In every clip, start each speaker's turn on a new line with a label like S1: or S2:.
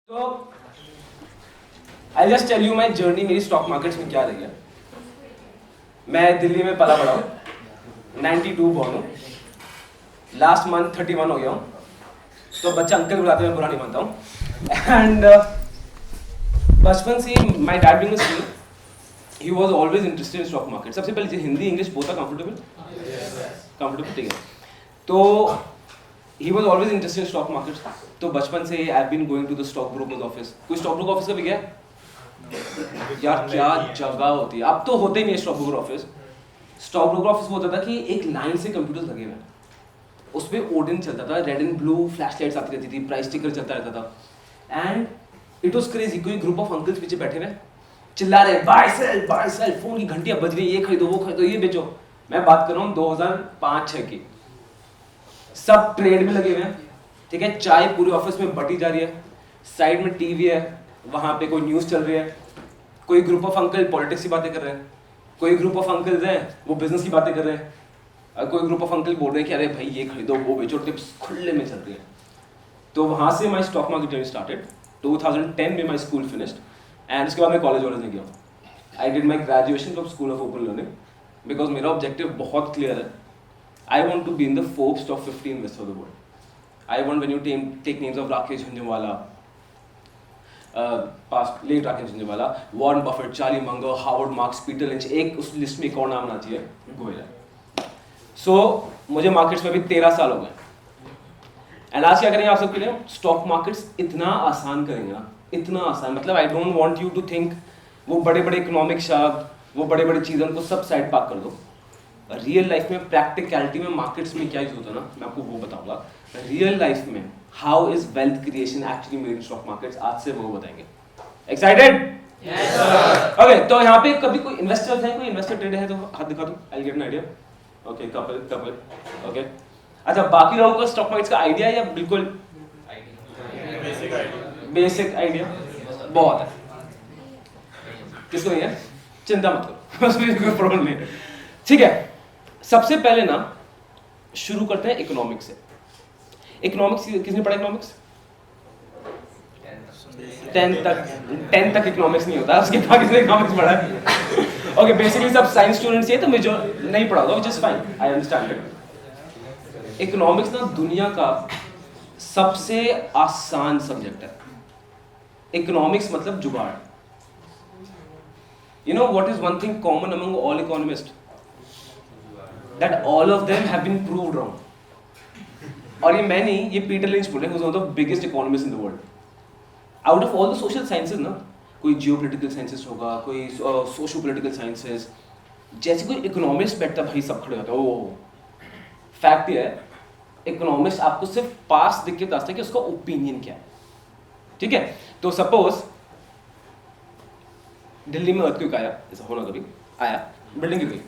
S1: तो I just tell you my journey मेरी stock markets में क्या रही है। मैं दिल्ली में पला बड़ा हूँ, 92 बॉर्न हूँ, लास्ट मंथ 31 हो गया हूँ। तो बच्चा अंकल बुलाते मैं बुरा नहीं मानता हूँ। एंड बचपन से my dad being a student, he was always interested in stock market. सबसे पहले Hindi English both are comfortable, ठीक है। तो he was always interested in stock markets. तो बचपन से I've been going to the stock broker's office. कोई stock broker office कभी गया? यार क्या जगह होती है। अब तो होते ही नहीं stock broker office. Stock broker office वो होता था कि एक लाइन से कंप्यूटर्स लगे हुए हैं, उस पे ओडिन चलता था, red and blue flash lights आती रहती थी, प्राइस टिकर चलता रहता था। And it was crazy. कोई ग्रुप ऑफ अंकल्स पीछे बैठे हुए चिल्ला रहे बाय सेल, फोन की घंटियां बज रही, ये खरीदो वो खरीदो ये बेचो। मैं बात कर रहा हूँ 2005-6 की। सब ट्रेड में लगे हुए हैं, ठीक है। चाय पूरे ऑफिस में बटी जा रही है, साइड में टीवी है, वहां पे कोई न्यूज़ चल रही है, कोई ग्रुप ऑफ अंकल पॉलिटिक्स की बातें कर रहे हैं, कोई ग्रुप ऑफ अंकल्स हैं वो बिजनेस की बातें कर रहे हैं, कोई ग्रुप ऑफ अंकल बोल रहे हैं कि अरे भाई ये खरीदो वो बेचो, टिप्स खुले में चल रही है। तो वहां से माई स्टॉक मार्केट जर्नी स्टार्टेड। 2010 में माई स्कूल फिनिश्ड एंड उसके बाद मैं कॉलेज वॉलेज नहीं गया। I did my graduation from school of open learning because मेरा ऑब्जेक्टिव बहुत क्लियर है। I want to be in the Forbes top 50 investor of the world. I want when you take names of Rakesh Jhunjhunwala, past late Rakesh Jhunjhunwala, Warren Buffett, Charlie Munger, Howard Marks, Peter Lynch, एक उस list में एक और नाम आना चाहिए, गोयल है। So मुझे मार्केट्स में भी 13 साल हो गए। एंड आज क्या करेंगे आप सबके लिए? स्टॉक मार्केट्स इतना आसान करेंगे ना, इतना आसान, मतलब I don't want you to think वो बड़े बड़े इकोनॉमिक शब्द, वो बड़े बड़े चीज़ों को सब साइड पाक कर दो। रियल लाइफ में प्रैक्टिकलिटी में मार्केट्स में क्या यूज होता है ना, मैं आपको वो बताऊंगा। रियल लाइफ में how is wealth creation actually made in stock markets, आज से वो बताएंगे। एक्साइटेड? Yes sir. ओके, तो यहाँ पे कभी कोई इन्वेस्टर है, कोई इन्वेस्टर ट्रेडर है तो हाथ दिखा दो, I get an idea. Okay, couple okay. अच्छा, बाकी लोगों को स्टॉक मार्केट्स का आइडिया या बिल्कुल बेसिक आइडिया? बहुत है। किसको नहीं है? चिंता मत करो, उसमें कोई प्रॉब्लम नहीं है, ठीक है। सबसे पहले ना शुरू करते हैं इकोनॉमिक्स से। इकोनॉमिक्स किसने पढ़ा? इकोनॉमिक्स 10 तक इकोनॉमिक्स नहीं होता, उसके बाद किसने इकोनॉमिक्स पढ़ा है? ओके, बेसिकली सब साइंस स्टूडेंट्स हैं, तो मैं जो नहीं पढ़ा होगा which is fine, I understand it. Economics ना दुनिया का सबसे आसान सब्जेक्ट है। इकोनॉमिक्स मतलब जुगाड़। You know what is one thing common among all economist? That all of them have been proved wrong. और ये मैं नहीं, ये पीटर लिंच बोले, who's one of the biggest economists in the world. Out of all the social sciences ना, कोई geopolitical sciences होगा, कोई सोशो पॉलिटिकल साइंसेस, जैसे कोई इकोनॉमिस्ट बैठता भाई सब खड़े होते हैं। ओह, फैक्ट ये है, इकोनॉमिस्ट आपको सिर्फ पास दिख के बताता है कि उसका ओपिनियन क्या है, ठीक है। तो सपोज दिल्ली में अर्थक्वेक आया, ऐसा होना कभी आया, बिल्डिंग गिर गई,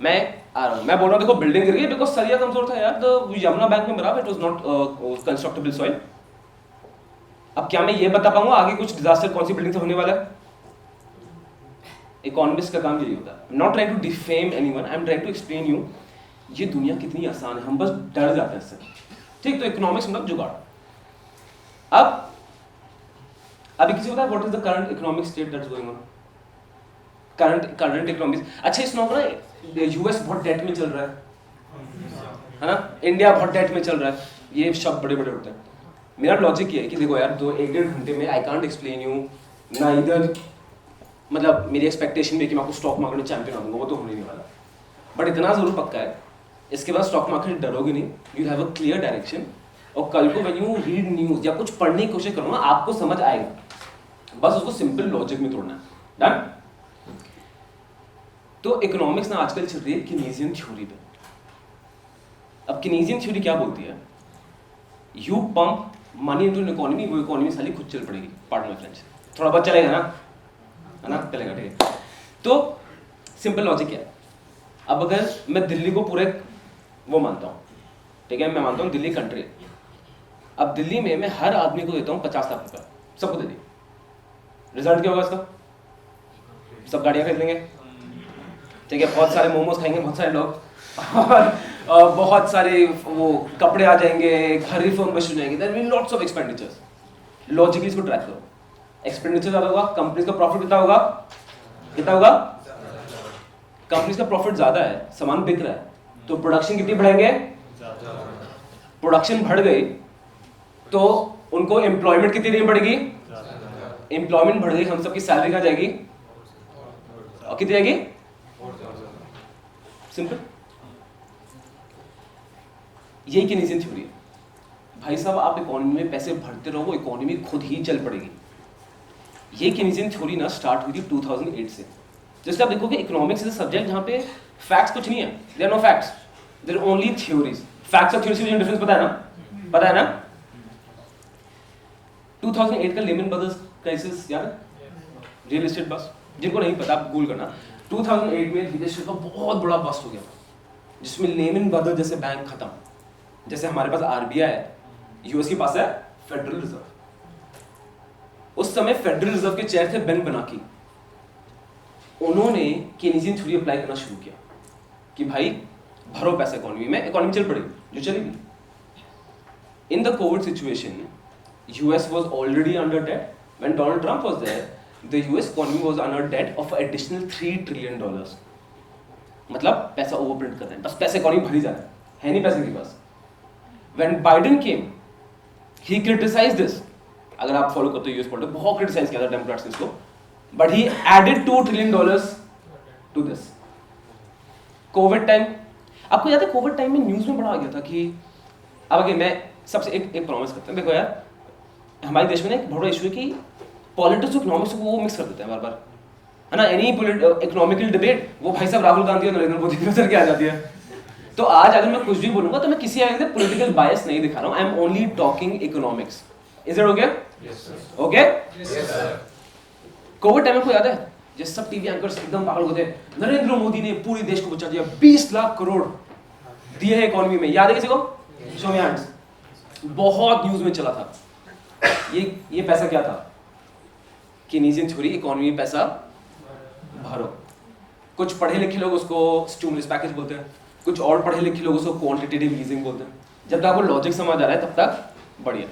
S1: मैं आ रहा हूँ, मैं बोल रहा हूँ देखो बिल्डिंग गिर गई बिकॉज सरिया कमजोर था यार, तो यमुना बैंक में मिला, इट वाज नॉट कंस्ट्रक्टेबल सॉइल। अब क्या मैं ये बता पाऊंगा आगे कुछ डिजास्टर कौन सी बिल्डिंग से होने वाला है? इकोनॉमिस्ट का काम यही होता है। Not trying to defame anyone, I am trying to explain you ये दुनिया कितनी आसान है, हम बस डर जाते हैं इससे, ठीक। तो इकोनॉमिक्स मतलब जुगाड़। अब अभी किसी को पता है what is the current economic state that's going on? Current economics, अच्छा इस नौकरा यूएस बहुत डेट में चल रहा है ना, इंडिया बहुत डेट में चल रहा है, ये शब्द बड़े बड़े होते हैं। मेरा लॉजिक ये है कि देखो यार, 1-1.5 घंटे में आई कांट एक्सप्लेन यू ना, इधर मतलब मेरी एक्सपेक्टेशन में कि मैं आपको स्टॉक मार्केट में चैंपियन आ दूंगा, वो तो होने नहीं वाला। बट इतना जरूर पक्का है, इसके बाद स्टॉक मार्केट डरोगे नहीं, you have a clear direction. और कल को व्हेन यू रीड न्यूज या कुछ पढ़ने की कोशिश करो ना, आपको समझ आएगा, बस उसको सिंपल लॉजिक में तोड़ना है। डन? तो इकोनॉमिक्स ना आजकल चल रही है कीनेसियन थ्योरी पे। अब कीनेसियन थ्योरी क्या बोलती है? You pump money into an economy, वो इकोनॉमी साली खुद चल पड़ेगी। पार्टनर फ्रेंड्स, थोड़ा बहुत चलेगा ना, है ना, चलेगा, ठीक है। तो सिंपल लॉजिक क्या है? अब अगर मैं दिल्ली को पूरे वो मानता हूँ, ठीक है, मैं मानता हूँ दिल्ली कंट्री। अब दिल्ली में मैं हर आदमी को देता हूँ 50 लाख रुपये, सबको दे दी, रिजल्ट क्या होगा इसका? सब गाड़ियाँ खरीद लेंगे, ठीक है, बहुत सारे मोमोज खाएंगे बहुत सारे लोग, और बहुत सारे वो कपड़े आ जाएंगे, घर रिफर्बिश हो जाएंगे, there will be lots of expenditures. Logically इसको ट्रैक करो, एक्सपेंडिचर ज्यादा होगा, कंपनी का प्रॉफिट कितना होगा, कितना होगा, कंपनी का प्रॉफिट ज्यादा है, सामान बिक रहा है, तो प्रोडक्शन कितनी बढ़ाएंगे, प्रोडक्शन बढ़ गई तो उनको एम्प्लॉयमेंट कितनी देनी पड़ेगी, एम्प्लॉयमेंट बढ़ गई, हम सबकी सैलरी कहां जाएगी, और कितनी जाएगी, सिंपल। यही केनीजियन थ्योरी है भाई साहब, आप इकोनॉमी में पैसे भरते रहो, इकोनॉमी खुद ही चल पड़ेगी। ये केनीजियन थ्योरी ना स्टार्ट हुई थी 2008 से। जैसे आप देखोगे इकोनॉमिक्स इज अ सब्जेक्ट जहां पे फैक्ट्स कुछ नहीं है, there are no facts, there are only theories. Facts और थ्योरीज में डिफरेंस पता है ना, पता है ना। 2008 का लेमन ब्रदर्स क्राइसिस याद है, रियल एस्टेट बस, जिनको नहीं पता आप गूगल करना। 2008 में रियल एस्टेट का बहुत बड़ा बस्ट हो गया जिसमें लेमन ब्रदर्स जैसे बैंक खत्म। जैसे हमारे पास आरबीआई है, यूएस के पास है फेडरल रिजर्व। उस समय फेडरल रिजर्व के चेयर थे बेन बनाकी। उन्होंने केनीजियन थ्योरी अप्लाई करना शुरू किया कि भाई भरो पैसा इकोनॉमी में, इकोनॉमी चल पड़ेगी, जो चलेगी। In the Covid situation US was already under debt. When Donald Trump was there, the US economy was under debt of additional $3 trillion. मतलब पैसा ओवरप्रिंट कर रहे हैं, बस पैसा इकोनॉमी भरी जा रहा है नहीं पैसे के पास। When Biden came, he criticized this. अगर आप फॉलो करते हो यूएस पॉलिटिक्स, बहुत क्रिटिसाइज किया था डेमोक्रेट्स ने इसको, but he added $2 trillion to this. COVID time, आपको याद है कोविड टाइम में न्यूज में बड़ा आ गया था कि अब आगे मैं सबसे एक प्रॉमिस करता हूं, देखो यार हमारे देश में ना एक बड़ा इशू है कि पॉलिटिक्स और इकोनॉमिक्स को वो मिक्स कर देते हैं बार बार, है ना। एनी इकोनॉमिकल डिबेट वो भाई साहब राहुल गांधी और नरेंद्र मोदी की नजर के आ जाती है। तो आज अगर मैं कुछ भी बोलूंगा तो मैं किसी आगे से पॉलिटिकल बायस नहीं दिखा रहा हूं, I am only talking economics. Is it okay? Okay. Covid time में को याद है जैसे सब टीवी एंकर्स एकदम पागल होते हैं, नरेंद्र मोदी ने पूरे देश को बचा दिया, 20 लाख करोड़ दिए हैं इकोनॉमी में, याद है किसी को? शो मी हैंड्स। बहुत न्यूज में चला था। ये पैसा क्या था? केनीजियन थ्योरी, इकोनॉमी में पैसा भरो। कुछ पढ़े लिखे लोग उसको स्टिमुलस पैकेज बोलते हैं, कुछ और पढ़े लिखे लोग उसको क्वांटिटेटिव ईजिंग बोलते हैं। जब तक आपको लॉजिक समझ आ रहा है तब तक बढ़िया।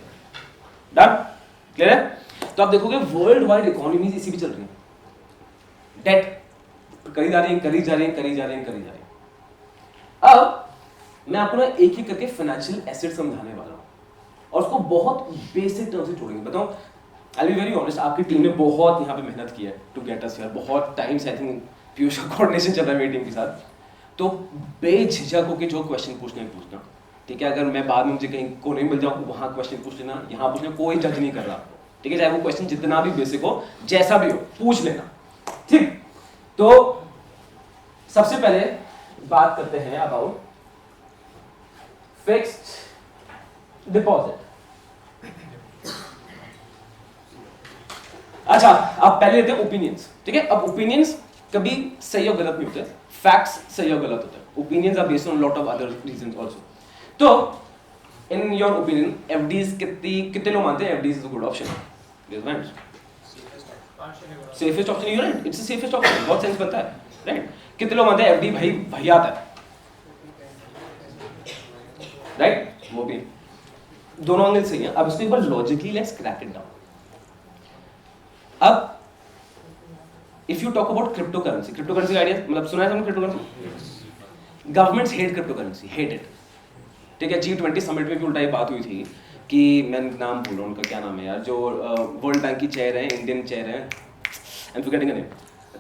S1: डन? क्लियर है? तो आप देखोगे वर्ल्ड वाइड इकोनॉमीज इसी भी चल रही है, डेट करी जा रही है, करी जा रही है, करी जा रही है, करी जा रही है। अब मैं आपको ना एक एक करके फाइनेंशियल एसेट समझाने वाला हूं और उसको बहुत बेसिक टर्म से जोड़ेंगे। बताओ, आई बी वेरी ऑनेस्ट, आपकी टीम ने बहुत यहाँ पे मेहनत की है टू गेट अस हियर। बहुत टाइम से आई थिंक पीयूष का कोऑर्डिनेशन चल रहा है मेरी टीम के साथ। तो बेझिझक होकर जो क्वेश्चन पूछना है पूछना, ठीक है। अगर मैं बाद में मुझे कहीं को नहीं मिल जाऊँ वहाँ क्वेश्चन पूछ लेना, यहाँ पूछना, कोई जज नहीं कर रहा, ठीक है। चाहे वो क्वेश्चन जितना भी बेसिक हो, जैसा भी हो, पूछ लेना, ठीक। तो सबसे पहले बात करते हैं अबाउट फिक्स्ड डिपॉजिट। अच्छा, अब पहले लेते हैं ओपिनियंस, ठीक है। अब ओपिनियंस कभी सही और गलत नहीं होते, फैक्ट्स सही और गलत होते हैं। Opinions are based on lot of other reasons also. तो इन योर ओपिनियन एफडीज कितने लोग मानते हैं FDs is a good option? Safest option in your end, it's the safest option, बहुत सेंस बनता है, राइट। कितने लोग मानते हैं एफडी भाई भैया आता है, राइट? वो भी दोनों एंगल सही है। अब इसको एक बार logically let's crack it down. अब if you talk about crypto currency, crypto currency का आइडिया मतलब सुना है तुमने? Crypto currency, governments hate crypto currency, hate it, ठीक है। G20 समिट में भी उल्टा ये बात हुई थी कि मैं नाम भूल रहा हूँ उनका, क्या नाम है यार, जो वर्ल्ड बैंक की चेयर है, इंडियन चेयर है, I am forgetting the name.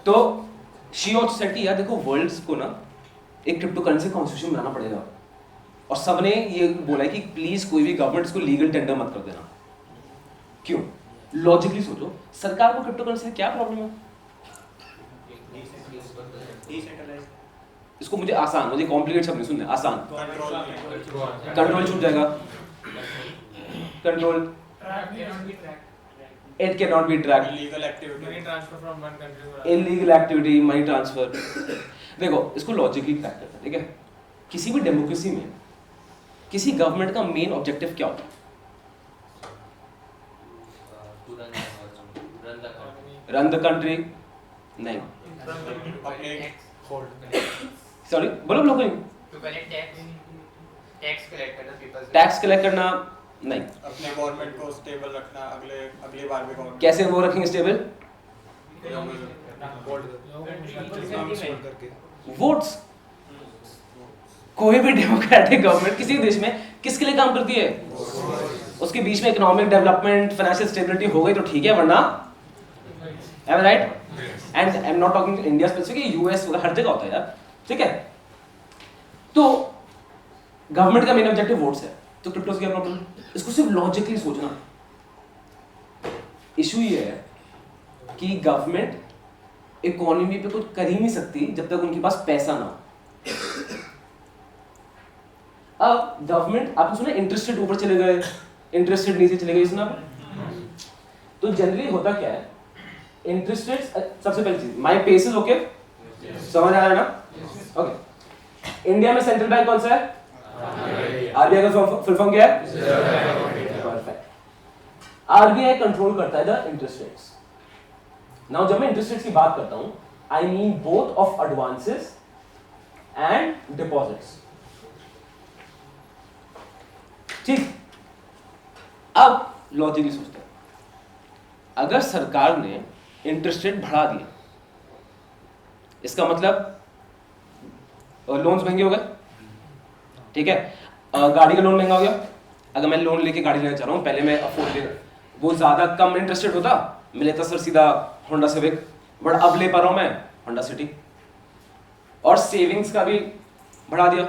S1: तो शी ऑल्सो सेड कि यार देखो वर्ल्ड को ना एक क्रिप्टो करेंसी कॉन्स्टिट्यूशन बनाना पड़ेगा, और सबने ये बोला है कि प्लीज कोई भी गवर्नमेंट इसको लीगल टेंडर मत कर देना। क्यों? लॉजिकली सोचो, सरकार को क्रिप्टो करेंसी से क्या प्रॉब्लम है? इसको मुझे आसान, मुझे कॉम्प्लिकेट सब नहीं सुनना, आसान। कंट्रोल छूट जाएगा, control, it can not be tracked, illegal activity, money transfer. देखो इसको लॉजिकली ट्रैक करते हैं, ठीक है। किसी भी डेमोक्रेसी में किसी गवर्नमेंट का मेन ऑब्जेक्टिव क्या होता है? रन द कंट्री, नहीं, सॉरी बोलो लोग, टैक्स कलेक्ट करना, नहीं।
S2: अपने गवर्नमेंट को स्टेबल रखना, अगली बार भी गवर्नमेंट
S1: कैसे वो रखेंगे स्टेबल? वोट्स। कोई भी डेमोक्रेटिक गवर्नमेंट किसी देश में किसके लिए काम करती है? उसके बीच में इकोनॉमिक डेवलपमेंट, फाइनेंशियल स्टेबिलिटी हो गई तो ठीक है, वरना am I right? And I'm not talking India specific, US हर जगह होता है यार, ठीक है? तो गवर्नमेंट का मेन ऑब्जेक्टिव वोट्स है, तो क्रिप्टो से क्या प्रॉब्लम? इसको सिर्फ लॉजिकली सोचना। इशू ये है कि गवर्नमेंट इकोनॉमी पे कुछ कर ही नहीं सकती जब तक उनके पास पैसा ना हो। अब गवर्नमेंट, आपने सुना इंटरेस्ट रेट ऊपर चले गए, इंटरेस्ट रेट नीचे चले गए, सुना? तो जनरली होता क्या है, इंटरेस्ट रेट, सबसे पहली चीज, माय पेस इज ओके, समझ आ रहा है ना? ओके। इंडिया में सेंट्रल बैंक कौन सा है? आरबीआई का फुल फॉर्म क्या है? परफेक्ट। आरबीआई कंट्रोल करता है द इंटरेस्ट रेट्स। नाउ जब मैं इंटरेस्ट रेट्स की बात करता हूं, I mean both of advances and deposits, ठीक? अब लॉजिकली सोचते हैं, अगर सरकार ने इंटरेस्ट रेट बढ़ा दिया, इसका मतलब लोन्स महंगे हो गए, ठीक है? गाड़ी का लोन महंगा हो गया। अगर मैं लोन लेके गाड़ी लेना चाह रहा हूं, पहले मैं अफोर्ड ले, वो ज्यादा कम इंटरेस्ट रेट होता, मैं लेता सर सीधा होंडा सिविक, बट अब ले पा रहा हूं मैं होंडा सिटी। और सेविंग्स का भी बढ़ा दिया।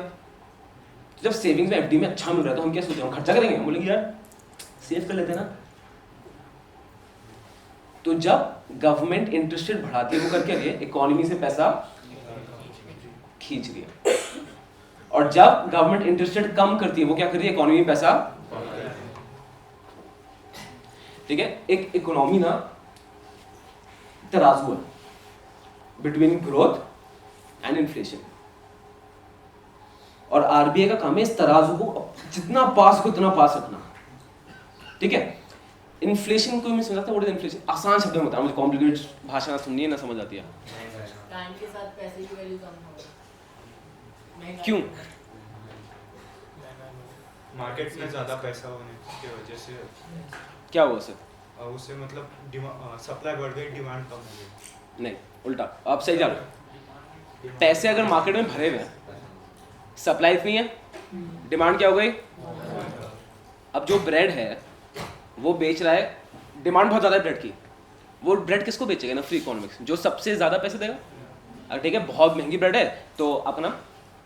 S1: जब सेविंग्स में एफडी में अच्छा मिल रहा है तो हम क्या सोच रहे हैं, खर्चा करेंगे, बोलेंगे यार सेव कर लेते हैं ना। तो जब गवर्नमेंट इंटरेस्ट रेट बढ़ाती है, वो करके लिए इकोनॉमी से पैसा खींच लिया, और जब गवर्नमेंट इंटरेस्ट रेट कम करती है, वो क्या कर रही है, इकोनॉमी में पैसा, ठीक है? एक इकोनॉमी ना तराजू है बिटवीन ग्रोथ एंड इन्फ्लेशन, और आरबीआई का काम है इस तराजू को जितना पास हो उतना पास रखना, ठीक है? इन्फ्लेशन को मैं समझाता हूं, इन्फ्लेशन आसान शब्दों में बताऊं, मुझे कॉम्प्लिकेटेड भाषा ना सुननी है ना समझ आती है।
S3: टाइम के साथ पैसे की वैल्यू कम हो,
S1: क्यों?
S2: मार्केट में ज्यादा पैसा होने की वजह से
S1: क्या हुआ सर?
S2: उससे मतलब सप्लाई बढ़ गई, डिमांड कम हो गई।
S1: नहीं, उल्टा, आप सही जा रहे हो। पैसे अगर मार्केट में भरे हुए हैं, सप्लाई इतनी है, डिमांड क्या हो गई? अब जो ब्रेड है वो बेच रहा है, डिमांड बहुत ज्यादा है ब्रेड की, वो ब्रेड किसको बेचेगा ना? फ्री इकोनॉमिक्स, जो सबसे ज्यादा पैसे देगा। अगर ठीक है बहुत महंगी ब्रेड है तो अपना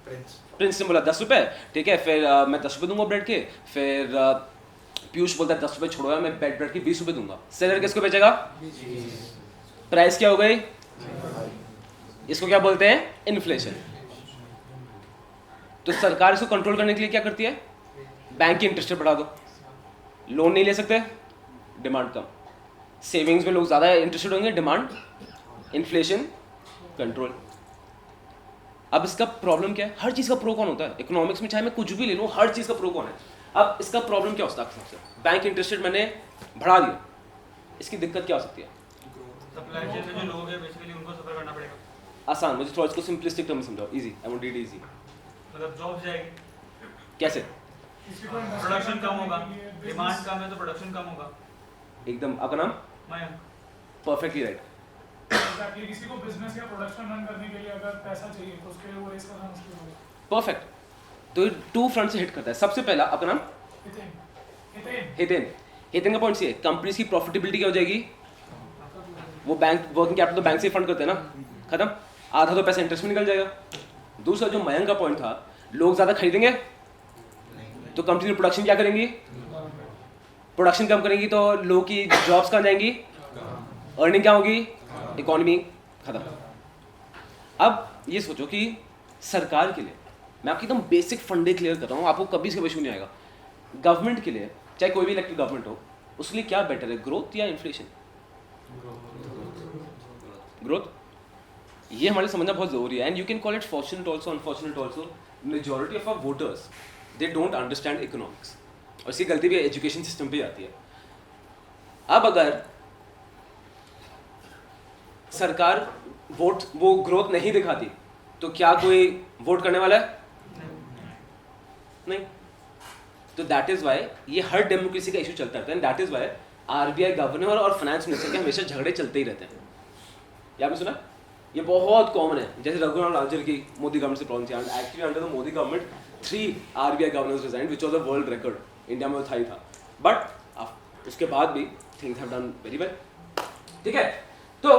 S1: प्रिंस ने बोला 10 रुपए, ठीक है, फिर मैं 10 रुपए दूंगा ब्रेड के, फिर पीयूष बोलता है 10 रुपए छोड़ो मैं ब्रेड के 20 रुपए दूंगा, सेलर किसको बेचेगा? प्राइस क्या हो गई? इसको क्या बोलते हैं? इन्फ्लेशन। तो सरकार इसको कंट्रोल करने के लिए क्या करती है? बैंक की इंटरेस्ट बढ़ा दो, लोन नहीं ले सकते, डिमांड कम, सेविंग्स में लोग ज्यादा इंटरेस्टेड होंगे, डिमांड, इन्फ्लेशन कंट्रोल। अब इसका प्रॉब्लम क्या है? हर चीज का प्रो कौन होता है इकोनॉमिक्स में, चाहे मैं कुछ भी ले लूं, हर चीज का प्रो कौन है? अब इसका प्रॉब्लम क्या हो सकता है सबसे? बैंक इंटरेस्ट रेट मैंने बढ़ा दिया, इसकी दिक्कत क्या हो सकती है?
S4: सप्लाई चेन में जो लोग हैं बेसिकली उनको सफर करना पड़ेगा।
S1: आसान, मुझे थोड़ा इसको सिंपलिस्टिक टर्म में समझाओ, easy, I want it easy.
S4: मतलब जॉब जाएगी,
S1: कैसे?
S4: प्रोडक्शन कम होगा, डिमांड कम है तो प्रोडक्शन कम होगा।
S1: एकदम, आपका नाम?
S4: मयंक।
S1: Perfectly right.
S5: एग्जैक्टली, किसी को बिजनेस या प्रोडक्शन रन करने के लिए अगर पैसा चाहिए तो उसके लिए वो रेस करना मुश्किल होगा।
S1: परफेक्ट। तो ये टू फ्रंट से हिट करता है। सबसे पहला, आपका नाम? हितेन। हितेन का पॉइंट ये है, कंपनीज की प्रॉफिटेबिलिटी क्या हो जाएगी? वो बैंक वर्किंग कैपिटल तो बैंक से फंड करते हैं ना, खत्म, आधा तो पैसा इंटरेस्ट में निकल जाएगा। दूसरा जो मयंक का पॉइंट था, लोग ज्यादा खरीदेंगे तो कंपनी प्रोडक्शन क्या करेंगी? प्रोडक्शन कम करेंगी तो लोग की जॉब्स कहाँ जाएंगी? अर्निंग क्या होगी? इकोनॉमी खत्म। अब ये सोचो कि सरकार के लिए, मैं आपकी एकदम बेसिक फंडे क्लियर कर रहा हूँ, आपको कभी इसका इशू नहीं आएगा। गवर्नमेंट के लिए, चाहे कोई भी इलेक्टेड गवर्नमेंट हो, उसके लिए क्या बेटर है, ग्रोथ या इन्फ्लेशन? ग्रोथ। ये हमारे समझना बहुत जरूरी है, and you can call it fortunate also, unfortunate also. Majority of our voters they don't understand economics, और इसकी गलती भी एजुकेशन सिस्टम पे आती है। अब अगर सरकार वो ग्रोथ नहीं दिखाती तो क्या कोई वोट करने वाला है? नहीं। तो दैट इज वाई ये हर डेमोक्रेसी का इशू चलता रहता है, and that is why RBI governor और फाइनेंस मिनिस्टर के हमेशा झगड़े चलते ही रहते हैं। क्या आपने सुना? ये बहुत कॉमन है। जैसे रघुराम राजन की मोदी गवर्नमेंट से प्रॉब्लम थी, and actually under the Modi government 3 RBI governors resigned, which was a world record. India में था ही था, बट उसके बाद भी things have done very well. ठीक है, तो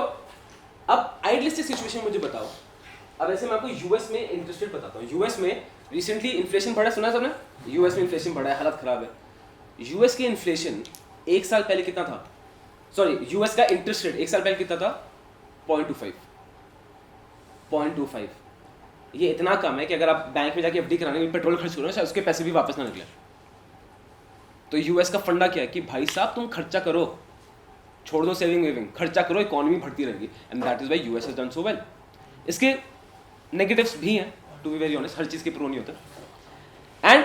S1: अब आइडियलिस्टिक सिचुएशन मुझे बताओ। अब ऐसे मैं आपको यूएस में इंटरेस्ट रेट बताता हूँ। यूएस में रिसेंटली इन्फ्लेशन बढ़ा, सुना है सबने? यूएस में इन्फ्लेशन बढ़ा है, हालत खराब है। यूएस की इन्फ्लेशन एक साल पहले कितना था? सॉरी, यूएस का इंटरेस्ट रेट एक साल पहले कितना था? 0.25। ये इतना कम है कि अगर आप बैंक में जाके एफडी कराने में पेट्रोल खर्च करो ना, उसके पैसे भी वापस ना निकले। तो यूएस का फंडा क्या है कि भाई साहब तुम खर्चा करो, छोड़ दो सेविंग वेविंग, खर्चा करो, इकोनॉमी बढ़ती रहेगी, and that is why US has done so well. इसके नेगेटिव्स भी हैं, टू बी वेरी ऑनेस्ट, हर चीज़ के प्रो नहीं होता। एंड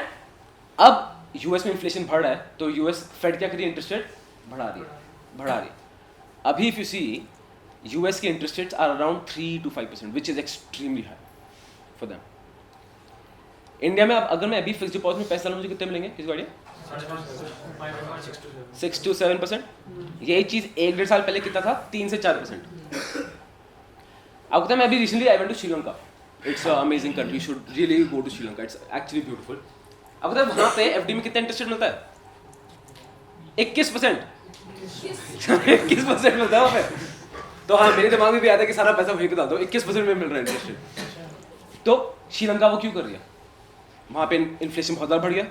S1: अब यूएस में इन्फ्लेशन बढ़ रहा है, तो यूएस फेड क्या करी? इंटरेस्ट रेट बढ़ा रही है। अभी इफ यू सी, यूएस के interest rates are around 3 to 5%, which is extremely high for them. India में अब अगर मैं अभी फिक्स डिपॉजिट में पैसा लूँ, मुझे कितने मिलेंगे? किसी गाड़ी 6 to 7%। यही चीज़ 1-1.5 साल पहले कितना था? 3 से 4%। अब कहता है, मैं अभी recently I went to Sri Lanka, it's amazing country, you should really go to Sri Lanka, it's actually beautiful. अब कहता है वहाँ पे एफडी में कितना इंटरेस्ट रेट मिलता है? 21%। 21% मिलता है वहाँ पे। तो हाँ, मेरे दिमाग में भी आता है कि सारा पैसा वहीं पे डाल दो, 21% में मिल रहा है इंटरेस्ट रेट। तो श्रीलंका वो क्यों कर रही है? वहाँ पे इन्फ्लेशन बहुत ज़्यादा बढ़ गया,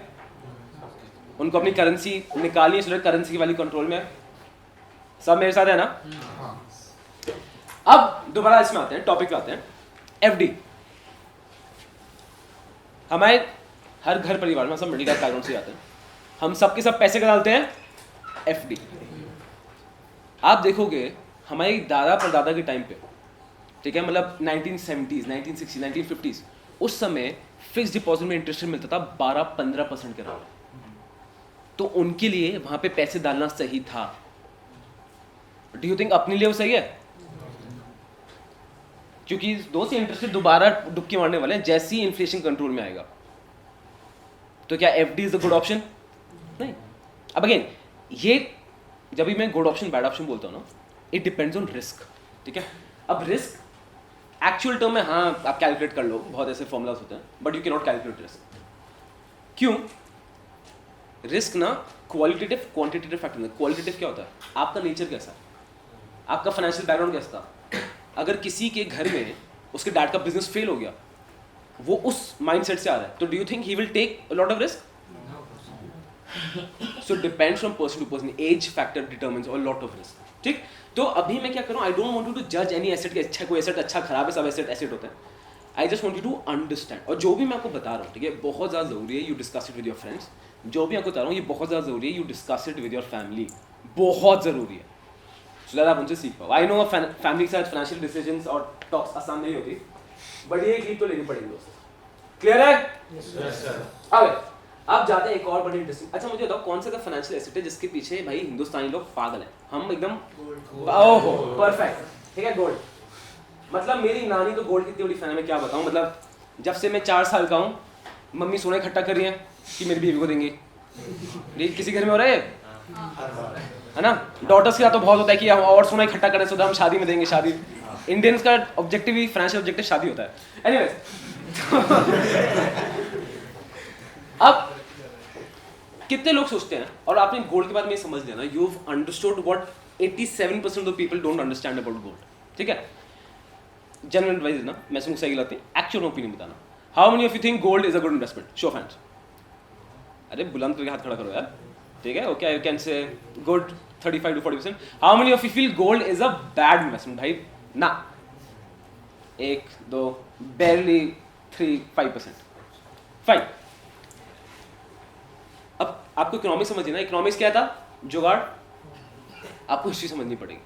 S1: उनको अपनी करेंसी निकालनी है, इसलिए करेंसी की वाली कंट्रोल में है। सब मेरे साथ है ना? अब दोबारा इसमें आते हैं, टॉपिक पे आते हैं, एफडी। हमारे हर घर परिवार में, सब मिडिल क्लास बैकग्राउंड से आते हैं, हम सबके सब पैसे का डालते हैं एफडी। आप देखोगे हमारे दादा परदादा के टाइम पे, ठीक है, मतलब 1970s, 1960s, 1950s, उस समय फिक्स डिपॉजिट में इंटरेस्ट मिलता था 12-15% के अराउंड। तो उनके लिए वहां पे पैसे डालना सही था। डू यू थिंक अपने लिए वो सही है? क्योंकि दोस्त इंटरेस्ट रेट दोबारा डुबकी मारने वाले हैं जैसे ही इन्फ्लेशन कंट्रोल में आएगा। तो क्या FD is a good option? नहीं। अब अगेन, ये जब भी मैं गुड ऑप्शन बैड ऑप्शन बोलता हूँ ना, इट डिपेंड्स ऑन रिस्क। ठीक है, अब रिस्क एक्चुअल टर्म में हाँ आप कैलकुलेट कर लो, बहुत ऐसे फॉर्मूलाज होते हैं, but you can not calculate risk. क्यों? रिस्क ना क्वालिटेटिव क्वांटिटेटिव फैक्टर है। क्वालिटेटिव क्या होता है? आपका नेचर कैसा है, आपका फाइनेंशियल बैकग्राउंड कैसा था। अगर किसी के घर में उसके डैड का बिजनेस फेल हो गया, वो उस माइंडसेट से आ रहा है, तो do you think he will take a lot of risk? So depends from person to person, age factor determines a lot of risk. ठीक, तो अभी मैं क्या करूं, I don't want you to जज एनी एसेट के अच्छा कोई एसेट अच्छा खराब है, सब एसेट एसेट होता है। I just want you to understand, और जो भी मैं आपको बता रहा हूँ, ठीक है, बहुत ज़्यादा जरूरी है you discuss it with your friends. जो भी आपको बता रहा हूँ ये बहुत ज़्यादा जरूरी है, you discuss it with your family, बहुत ज़रूरी है, सो दैट आप उनसे सीख पाओ। आई नो फैमिली के साथ फाइनेंशियल डिसीजंस और टॉक्स आसान नहीं होती, बट ये एक लीड तो लेनी पड़ेगी दोस्तों। क्लियर है?
S2: Yes sir.
S1: अब अब जाते हैं एक और बड़ी इंटरेस्टिंग। अच्छा मुझे बताओ, कौन सा का फाइनेंशियल एसेट है जिसके पीछे भाई हिंदुस्तानी लोग पागल हैं? हम एकदम ओहो परफेक्ट, ठीक है, गोल्ड। मतलब मेरी नानी तो गोल्ड की इतनी बड़ी फैन है, मैं क्या बताऊं। मतलब जब से मैं 4 साल का हूँ, मम्मी सोना इकट्ठा कर रही है कि मेरी बीवी को देंगी। किसी घर में हो रहा है ना? डॉटर्स का तो बहुत होता है कि हम और सोना इकट्ठा करें, सो हम शादी में देंगे। शादी इंडियंस का ऑब्जेक्टिव ही, फाइनेंशियल ऑब्जेक्टिव शादी होता है। एनीवेज अब कितने लोग सोचते हैं, और आपने गोल्ड के बारे में समझ लिया ना, you have understood what 87% of people don't understand about gold. ठीक है, जनरल एडवाइस ना, मैं सुन सही गलती, एक्चुअल ओपिनियन बताना। How many of you think gold is a good investment? Show off hands. अरे बुलंद करके हाथ खड़ा करो यार, ठीक है, okay, you can say good 35 to 40%। How many of you feel gold is a bad investment? भाई ना, 1, 2, barely 3-5%। फाइन। अब आपको इकोनॉमिक्स समझिए ना, इकोनॉमिक्स क्या था? जुगाड़। आपको हिस्ट्री समझनी पड़ेगी।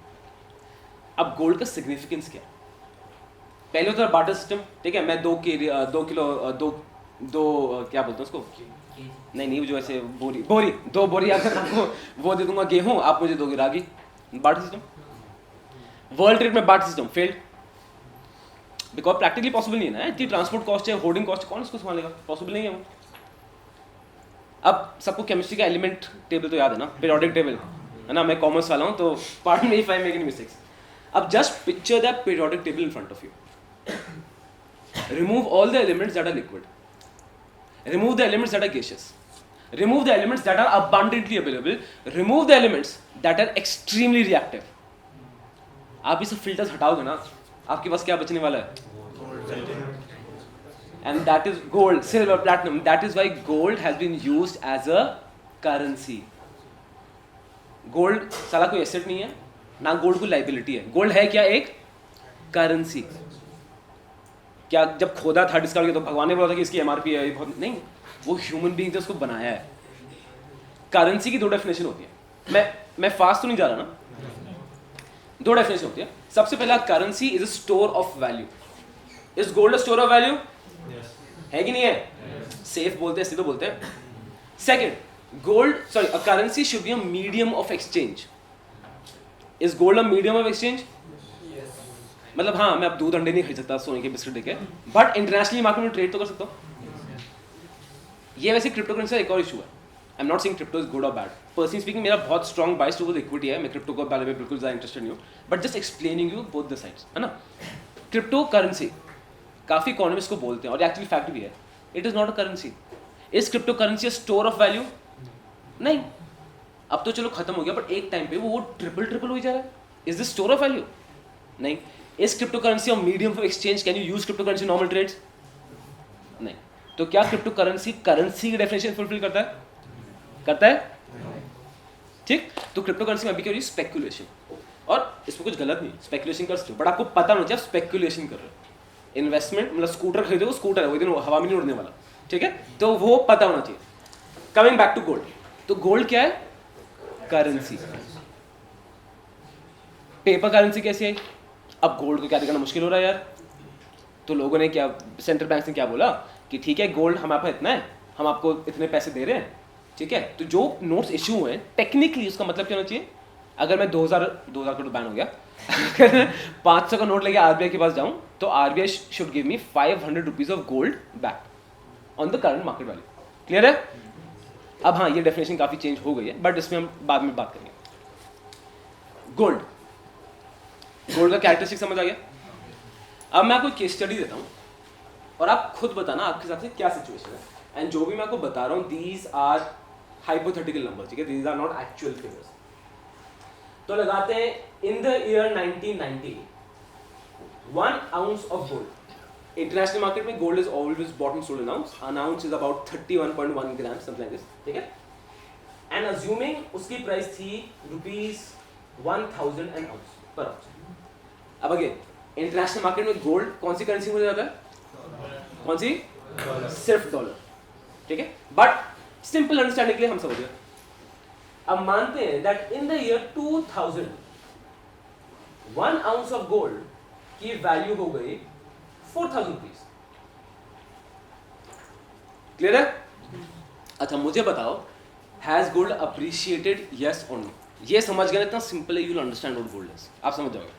S1: अब गोल्ड का सिग्निफिकेंस क्या है? पहले होता है बार्टर सिस्टम, ठीक है, मैं 2 किलो क्या बोलते हैं उसको, नहीं जो ऐसे बोरी 2 बोरी अगर आपको वो दे दूंगा गेहूं, आप मुझे दोगे रागी। Barter system. वर्ल्ड ट्रेड में barter system failed, because practically possible नहीं है ना, इतनी ट्रांसपोर्ट कॉस्ट है, होर्डिंग कॉस्ट, कौन इसको संभालेगा? पॉसिबल नहीं है वो। अब सबको केमिस्ट्री का एलिमेंट टेबल तो याद है ना, पीरियोडिक टेबल है ना, मैं कॉमर्स वाला हूँ तो पार्ट में if I make any mistakes. अब just picture that periodic table in front of you. Remove all the elements that are liquid. Remove the elements that are gaseous. Remove the elements that are abundantly available. Remove the elements that are extremely reactive. आप इसे filters हटाओगे ना, आपके पास क्या बचने वाला है? And that is gold, silver, platinum. That is why gold has been used as a currency. Gold साला कोई asset नहीं है, ना gold कोई liability है. Gold है क्या? एक currency. क्या जब खोदा था डिस्कवर किया तो भगवान ने बोला था कि इसकी एमआरपी है, बहुत नहीं, वो ह्यूमन बीइंग ने उसको बनाया है. करेंसी की दो डेफिनेशन होती है. मैं फास्ट तो नहीं जा रहा ना. दो डेफिनेशन होती है. सबसे पहला, currency is a store of value. Is gold a store of value? है कि नहीं है? सेफ बोलते हैं, सीधे बोलते हैं. Second, gold sorry a currency should be a medium of exchange. Is gold a medium of exchange? मतलब हाँ, मैं अब दूध अंडे नहीं खरीद सकता सोने के बिस्किट देके, बट इंटरनेशनली मार्केट में ट्रेड तो कर सकता हूँ. ये वैसे क्रिप्टो करेंसी का एक और इशू है. आई am not saying crypto is good और बैड. पर्सनली स्पीकिंग मेरा बहुत स्ट्रॉन्ग बाइस टुवर्ड्स इक्विटी है. मैं क्रिप्टो को बारे में बिल्कुल ज़्यादा इंटरेस्टेड नहीं हूँ, but just explaining you both the sides, है ना. क्रिप्टो करेंसी काफ़ी इकोनॉमिस्ट को बोलते हैं और एक्चुअली फैक्ट भी है. It is not a currency. Is crypto currency a store of value? नहीं. अब तो चलो खत्म हो गया, बट एक टाइम पे वो ट्रिपल हो जा रहा है. Is this store of value? नहीं. Is cryptocurrency a medium for exchange? Can you use cryptocurrency in normal trades? नहीं. तो क्या cryptocurrency करेंसी की डेफिनेशन फुलफिल करता है? करता है? ठीक. तो cryptocurrency में अभी क्या हो रही है? स्पेकुलेशन. और इसमें कुछ गलत नहीं, स्पेकुलेशन कर सकते हो, बट आपको पता होना चाहिए आप स्पेकुलेशन कर रहे हो. इन्वेस्टमेंट मतलब स्कूटर खरीदो, वो स्कूटर है, वो दिन हवा में नहीं उड़ने वाला. ठीक है, तो वो पता होना चाहिए. Coming back to gold. तो गोल्ड क्या है? करेंसी. पेपर करेंसी कैसी है? अब गोल्ड को क्या दिखाना मुश्किल हो रहा है यार. तो लोगों ने क्या, सेंट्रल बैंक ने क्या बोला कि ठीक है गोल्ड हमारे पास इतना है, हम आपको इतने पैसे दे रहे हैं. ठीक है, तो जो नोट्स इशू हुए हैं टेक्निकली उसका मतलब क्या होना चाहिए? अगर मैं 2000 का तो बैन हो गया, अगर 500 का नोट लेके आरबीआई के पास जाऊं तो RBI should give me 500 rupees of gold back on the current market value. Clear है? अब हाँ, ये डेफिनेशन काफी चेंज हो गई है, बट इसमें हम बाद में बात करेंगे. गोल्ड का कैरेक्टरिस्टिक समझ आ गया. अब मैं आपको केस स्टडी देता हूं और आप खुद बताना आपके हिसाब से क्या सिचुएशन है. एंड जो भी मैं आपको बता रहा हूं, दीज आर हाइपोथेटिकल नंबर्स. ठीक है, these are not actual figures. तो लगाते हैं in the year 1990 1 ounce of gold. International market में gold is always bought and sold in ounce. An ounce is about 31.1 gram, something like this. ठीक है, and assuming उसकी price थी ₹1000 an ounce पर ounce. अब अगेन इंटरनेशनल मार्केट में gold कौन सी करेंसी में जाता है? कौन सी? सिर्फ डॉलर. ठीक है, बट सिंपल अंडरस्टैंडिंग के लिए हम समझ गए. अब मानते हैं that in the year 2000 1 ounce of gold की वैल्यू हो गई 4000 रुपीज. क्लियर है? अच्छा मुझे बताओ, हैज गोल्ड अप्रिशिएटेड यस और नो? ये समझ गए, इतना सिंपल है, you will understand what gold is. आप समझ जाओगे.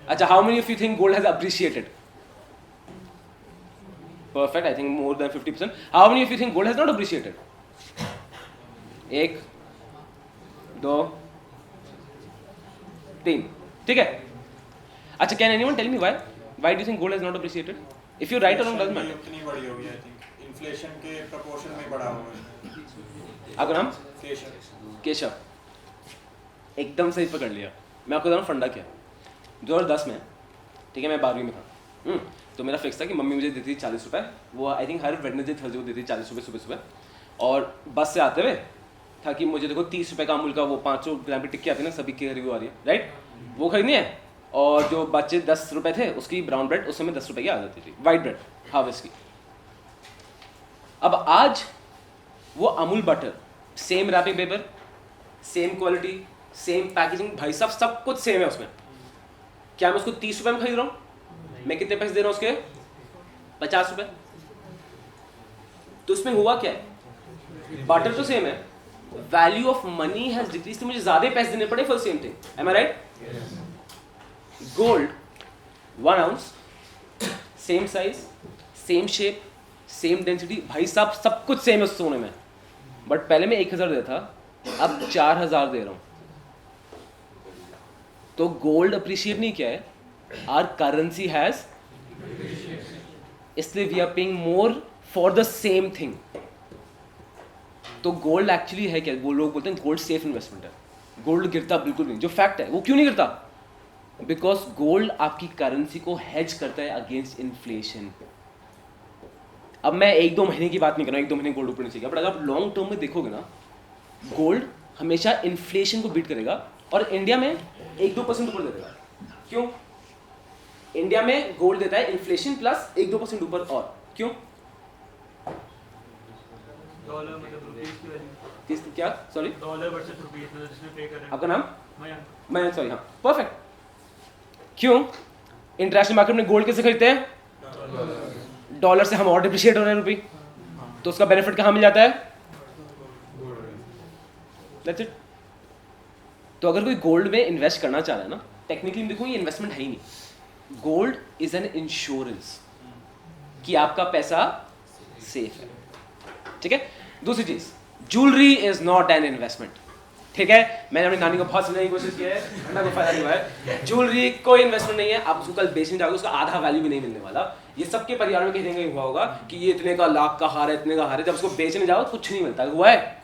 S1: अच्छा, how many of you think gold has appreciated? Perfect, I think more than 50%. How many of you think gold has not appreciated? 1 2 3. ठीक है. अच्छा, can anyone tell me why? Why do you think gold has not appreciated? If you right or wrong doesn't matter.
S6: इतनी बड़ी होगी, I think. Inflation के proportion में बढ़ा हुआ है.
S1: आपका नाम?
S6: केशव.
S1: केशव. एकदम सही पकड़ लिया. मैं आपको बताऊँ फंडा क्या. 2010 में, ठीक है, मैं 12वीं में था. तो मेरा फिक्स था कि मम्मी मुझे देती थी 40 रुपये. वो I think her Wednesday Thursday को देती थी 40 रुपये सुबह. और बस से आते हुए था कि मुझे देखो 30 रुपये का अमूल का वो 500 ग्राम की टिक्की आती है ना, सभी की रिव्यू आ रही है, राइट, वो खरीदनी है. और जो बच्चे 10 रुपये थे उसकी ब्राउन ब्रेड उस समय 10 रुपये की आ जाती थी, वाइट ब्रेड हार्वेस्ट की. अब आज वो Amul butter, same wrapping paper, same quality, same packaging, भाई साहब सब कुछ सेम है उसमें. क्या मैं उसको 30 रुपये में खरीद रहा हूँ? मैं कितने पैसे दे रहा हूँ उसके? 50 रुपये. तो इसमें हुआ क्या है? बटर तो सेम है, value of money has decrease. तो मुझे ज्यादा पैसे देने पड़े for same thing. Am I right? Gold 1 ounce, same size, same shape, same density, भाई साहब सब कुछ सेम है उस सोने में, बट पहले मैं 1000 देता था, अब 4000 दे रहा हूँ। तो गोल्ड अप्रिशिएट नहीं किया है, आर करेंसी हैज, इसलिए we are paying more for the same thing. तो गोल्ड एक्चुअली है क्या, वो लोग बोलते हैं गोल्ड सेफ इन्वेस्टमेंट है, गोल्ड गिरता बिल्कुल नहीं, जो फैक्ट है वो क्यों नहीं गिरता, बिकॉज गोल्ड आपकी करेंसी को हेज करता है अगेंस्ट इन्फ्लेशन। अब मैं 1-2 महीने की बात नहीं कर रहा हूँ, 1-2 महीने गोल्ड ऊपर नहीं चाहिए, बट अगर आप लॉन्ग टर्म में देखोगे ना, गोल्ड हमेशा इन्फ्लेशन को बीट करेगा, और इंडिया में 1-2% ऊपर दे देगा। क्यों? इंडिया में गोल्ड देता है इन्फ्लेशन प्लस 1-2% ऊपर, और क्यों?
S4: डॉलर मतलब रुपीस की वैल्यू,
S1: किस क्या, सॉरी,
S4: डॉलर वर्सेस रुपीस मतलब जिसमें पे कर रहे हैं।
S1: आपका नाम?
S4: मयंक।
S1: मैं, सॉरी, हाँ, परफेक्ट। क्यों? इंटरनेशनल मार्केट में गोल्ड कैसे खरीदते हैं? डॉलर से हम और डिप्रिशिएट हो रहे हैं रुपये, तो उसका बेनिफिट कहाँ मिल जाता है? That's it. तो अगर कोई गोल्ड में इन्वेस्ट करना चाह रहा है ना, टेक्निकली देखो ये इन्वेस्टमेंट है ही नहीं, गोल्ड इज एन इंश्योरेंस कि आपका पैसा सेफ है, ठीक है। दूसरी चीज, jewellery is not an investment, ठीक है। मैंने अपनी नानी को बहुत समझाने की कोशिश की है, वरना कोई फायदा नहीं हुआ है। ज्वेलरी कोई इन्वेस्टमेंट नहीं है, आप उसको कल बेचने जाओगे उसका आधा वैल्यू भी नहीं मिलने वाला। ये सबके परिवार में कहीं ना कहीं हुआ होगा कि ये इतने का लाख का हार है, इतने का हार है, जब उसको बेचने जाओ कुछ नहीं मिलता, हुआ है।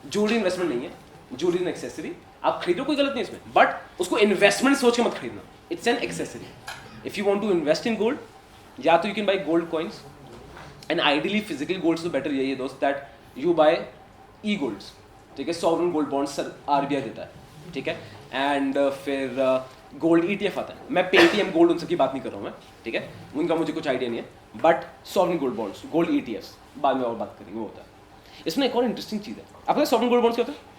S1: ज्वेलरी इन्वेस्टमेंट नहीं है, ज्वेलरी एन एक्सेसरी, आप खरीदो कोई गलत नहीं इसमें, बट उसको इन्वेस्टमेंट सोच के मत खरीदना, it's an accessory. If you want to invest in gold, या तो you can buy gold coins, and ideally physical gold से बेटर यही है दोस्त that you buy e golds, ठीक है। सॉवरेन गोल्ड बॉन्ड्स आरबीआई देता है, ठीक है। एंड फिर गोल्ड ईटीएफ आता है। मैं पेटीएम गोल्ड उन सब की बात नहीं कर रहा हूँ मैं, ठीक है, उनका मुझे कुछ आइडिया नहीं है, but sovereign gold bonds, gold ETFs बाद में और बात करेंगे, वो होता है। इसमें एक और इंटरेस्टिंग चीज़ है, आपको सॉवरेन गोल्ड बॉन्ड्स क्या होता है?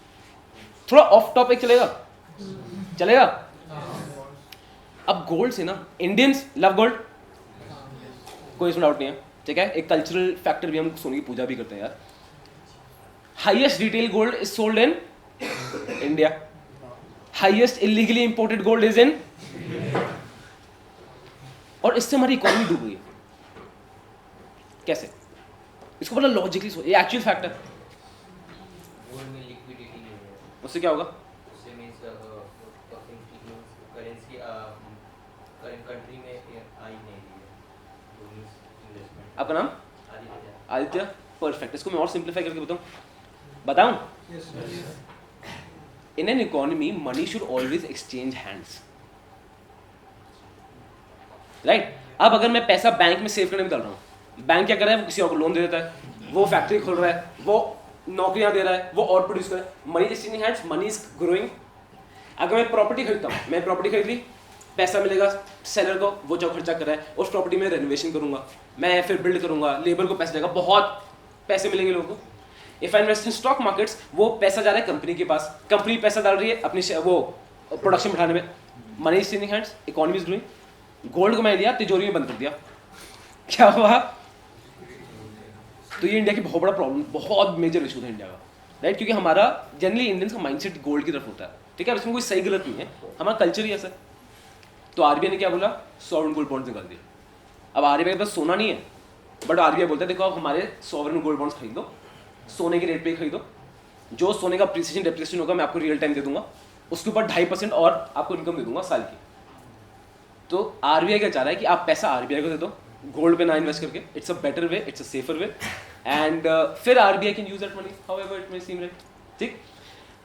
S1: थोड़ा ऑफ टॉपिक चलेगा, चलेगा। अब गोल्ड से ना, इंडियंस लव गोल्ड, कोई इसमें डाउट नहीं है, ठीक है। एक कल्चरल फैक्टर भी, हम सोने की पूजा भी करते हैं यार। Highest retail gold is sold in India, highest illegally imported gold is in, और इससे हमारी इकोनॉमी डूब गई है। कैसे? इसको बड़ा लॉजिकली सोच, ये एक्चुअल फैक्ट है।
S7: गोल्ड में लिक्विडिटी नहीं है,
S1: उससे क्या होगा?
S7: उससे मीन्स करेंसी करंट कंट्री में आ ही नहीं रही है, तो मीन्स इन्वेस्टमेंट।
S1: आपका नाम?
S7: आदित्य।
S1: आदित्य, परफेक्ट। इसको मैं और सिंप्लीफाई करके बताऊं? In an economy money should always exchange hands, right. अब अगर मैं पैसा बैंक में सेव करने में डाल रहा हूँ, बैंक क्या कर रहा है, वो किसी और को लोन दे देता है, वो फैक्ट्री खोल रहा है, वो नौकरियां दे रहा है, वो और प्रोड्यूस कर रहा है, money is exchanging hands, money is growing. अगर मैं प्रॉपर्टी खरीदता हूँ, मैं प्रॉपर्टी खरीद ली, पैसा मिलेगा सेलर को, वो जो खर्चा कर रहा है उस प्रॉपर्टी में रेनोवेशन करूंगा, मैं फिर बिल्ड करूंगा, लेबर को पैसा देगा, बहुत पैसे मिलेंगे लोगों को। If I invest in stock markets, वो पैसा जा रहा है कंपनी के पास, कंपनी पैसा डाल रही है अपनी वो प्रोडक्शन बढ़ाने में, money is exchanging hands, economy is growing. Gold को मैंने दिया, तिजोरी में बंद कर दिया, क्या हुआ? तो ये इंडिया की बहुत बड़ा प्रॉब्लम, बहुत मेजर इशू है इंडिया का, राइट। क्योंकि हमारा जनरली इंडियंस का माइंडसेट गोल्ड की तरफ होता है, ठीक है। इसमें कोई सही गलत नहीं है, हमारा कल्चर ही ऐसा है। तो आरबीआई ने क्या बोला? सॉवरेन गोल्ड बॉन्ड्स निकाल दिए। अब आरबीआई के पास सोना नहीं है, बट आरबीआई बोलता है देखो आप हमारे सॉवरेन गोल्ड बॉन्ड्स खरीद दो, सोने के रेट पे खरीदो, जो सोने का प्रिसिशन डेप्रिसिएशन होगा मैं आपको रियल टाइम दे दूंगा, उसके ऊपर 2.5% और आपको इनकम दे दूंगा साल की। तो आरबीआई क्या चाह रहा है कि आप पैसा आरबीआई को दे दो, गोल्ड पे ना इन्वेस्ट करके, it's a better way, it's a safer way, and फिर RBI can use that money however it may seem right, ठीक।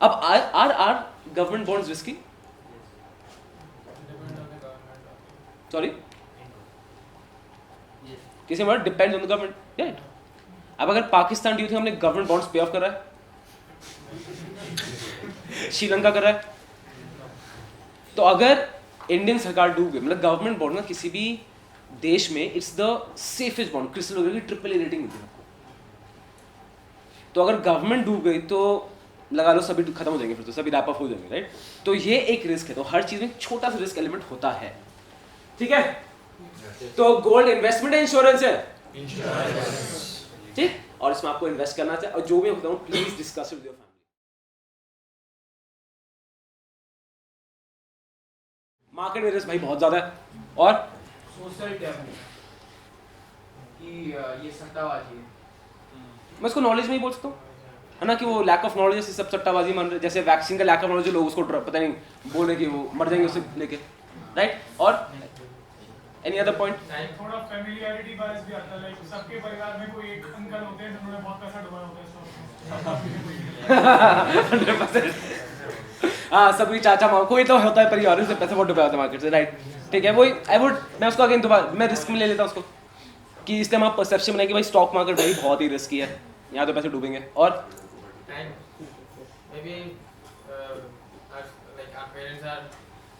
S1: अब are government bonds risky? Sorry, किसी word depends on the government, right. अब अगर Pakistan due थे, हमने government bonds पे of कर रहा है, श्रीलंका कर रहा है, तो अगर इंडियन सरकार डूब गई, मतलब गवर्नमेंट बॉन्ड ना किसी भी देश में it's the safest bond, crystal वगैरह की AAA रेटिंग मिलती है आपको। तो अगर गवर्नमेंट डूब गई तो लगा लो सभी खत्म हो जाएंगे, फिर तो सभी रैप अप हो जाएंगे, राइट। तो ये एक रिस्क है, तो हर चीज में छोटा सा रिस्क एलिमेंट होता है, ठीक है। तो गोल्ड इन्वेस्टमेंट है, इंश्योरेंस है, ठीक। और इसमें आपको इन्वेस्ट करना चाहिए, और जो भी होता हूँ please discuss with your family. Market में रिस्क भाई बहुत ज्यादा है, और
S7: कि ये सट्टाबाजी है।
S1: मैं उसको नॉलेज में ही बोल सकता हूँ, है ना, कि वो लैक ऑफ नॉलेज से सब सट्टाबाजी मान रहे, जैसे वैक्सीन का लैक ऑफ नॉलेज, लोग उसको पता नहीं बोल रहे कि वो मर जाएंगे उससे लेके, राइट। और एनी अदर पॉइंट?
S5: थोड़ा फैमिलियरिटी बायस भी आता है, लाइक सबके परिवार में कोई एक अंकल होते हैं जिन्होंने बहुत पैसा डुबाया होता है स्टॉक में।
S1: 100%। हाँ, सभी चाचा मामा कोई तो होता है परिवार से पैसा बहुत डुबाया होता है मार्केट से, राइट। ठीक है, वही मैं उसको अगेन दोबारा मैं रिस्क में ले लेता हूँ उसको, कि इसलिए हम परसेप्शन बनाए कि भाई स्टॉक मार्केट भाई बहुत ही रिस्की है, यहाँ तो पैसे डूबेंगे। और
S7: maybe like our parents are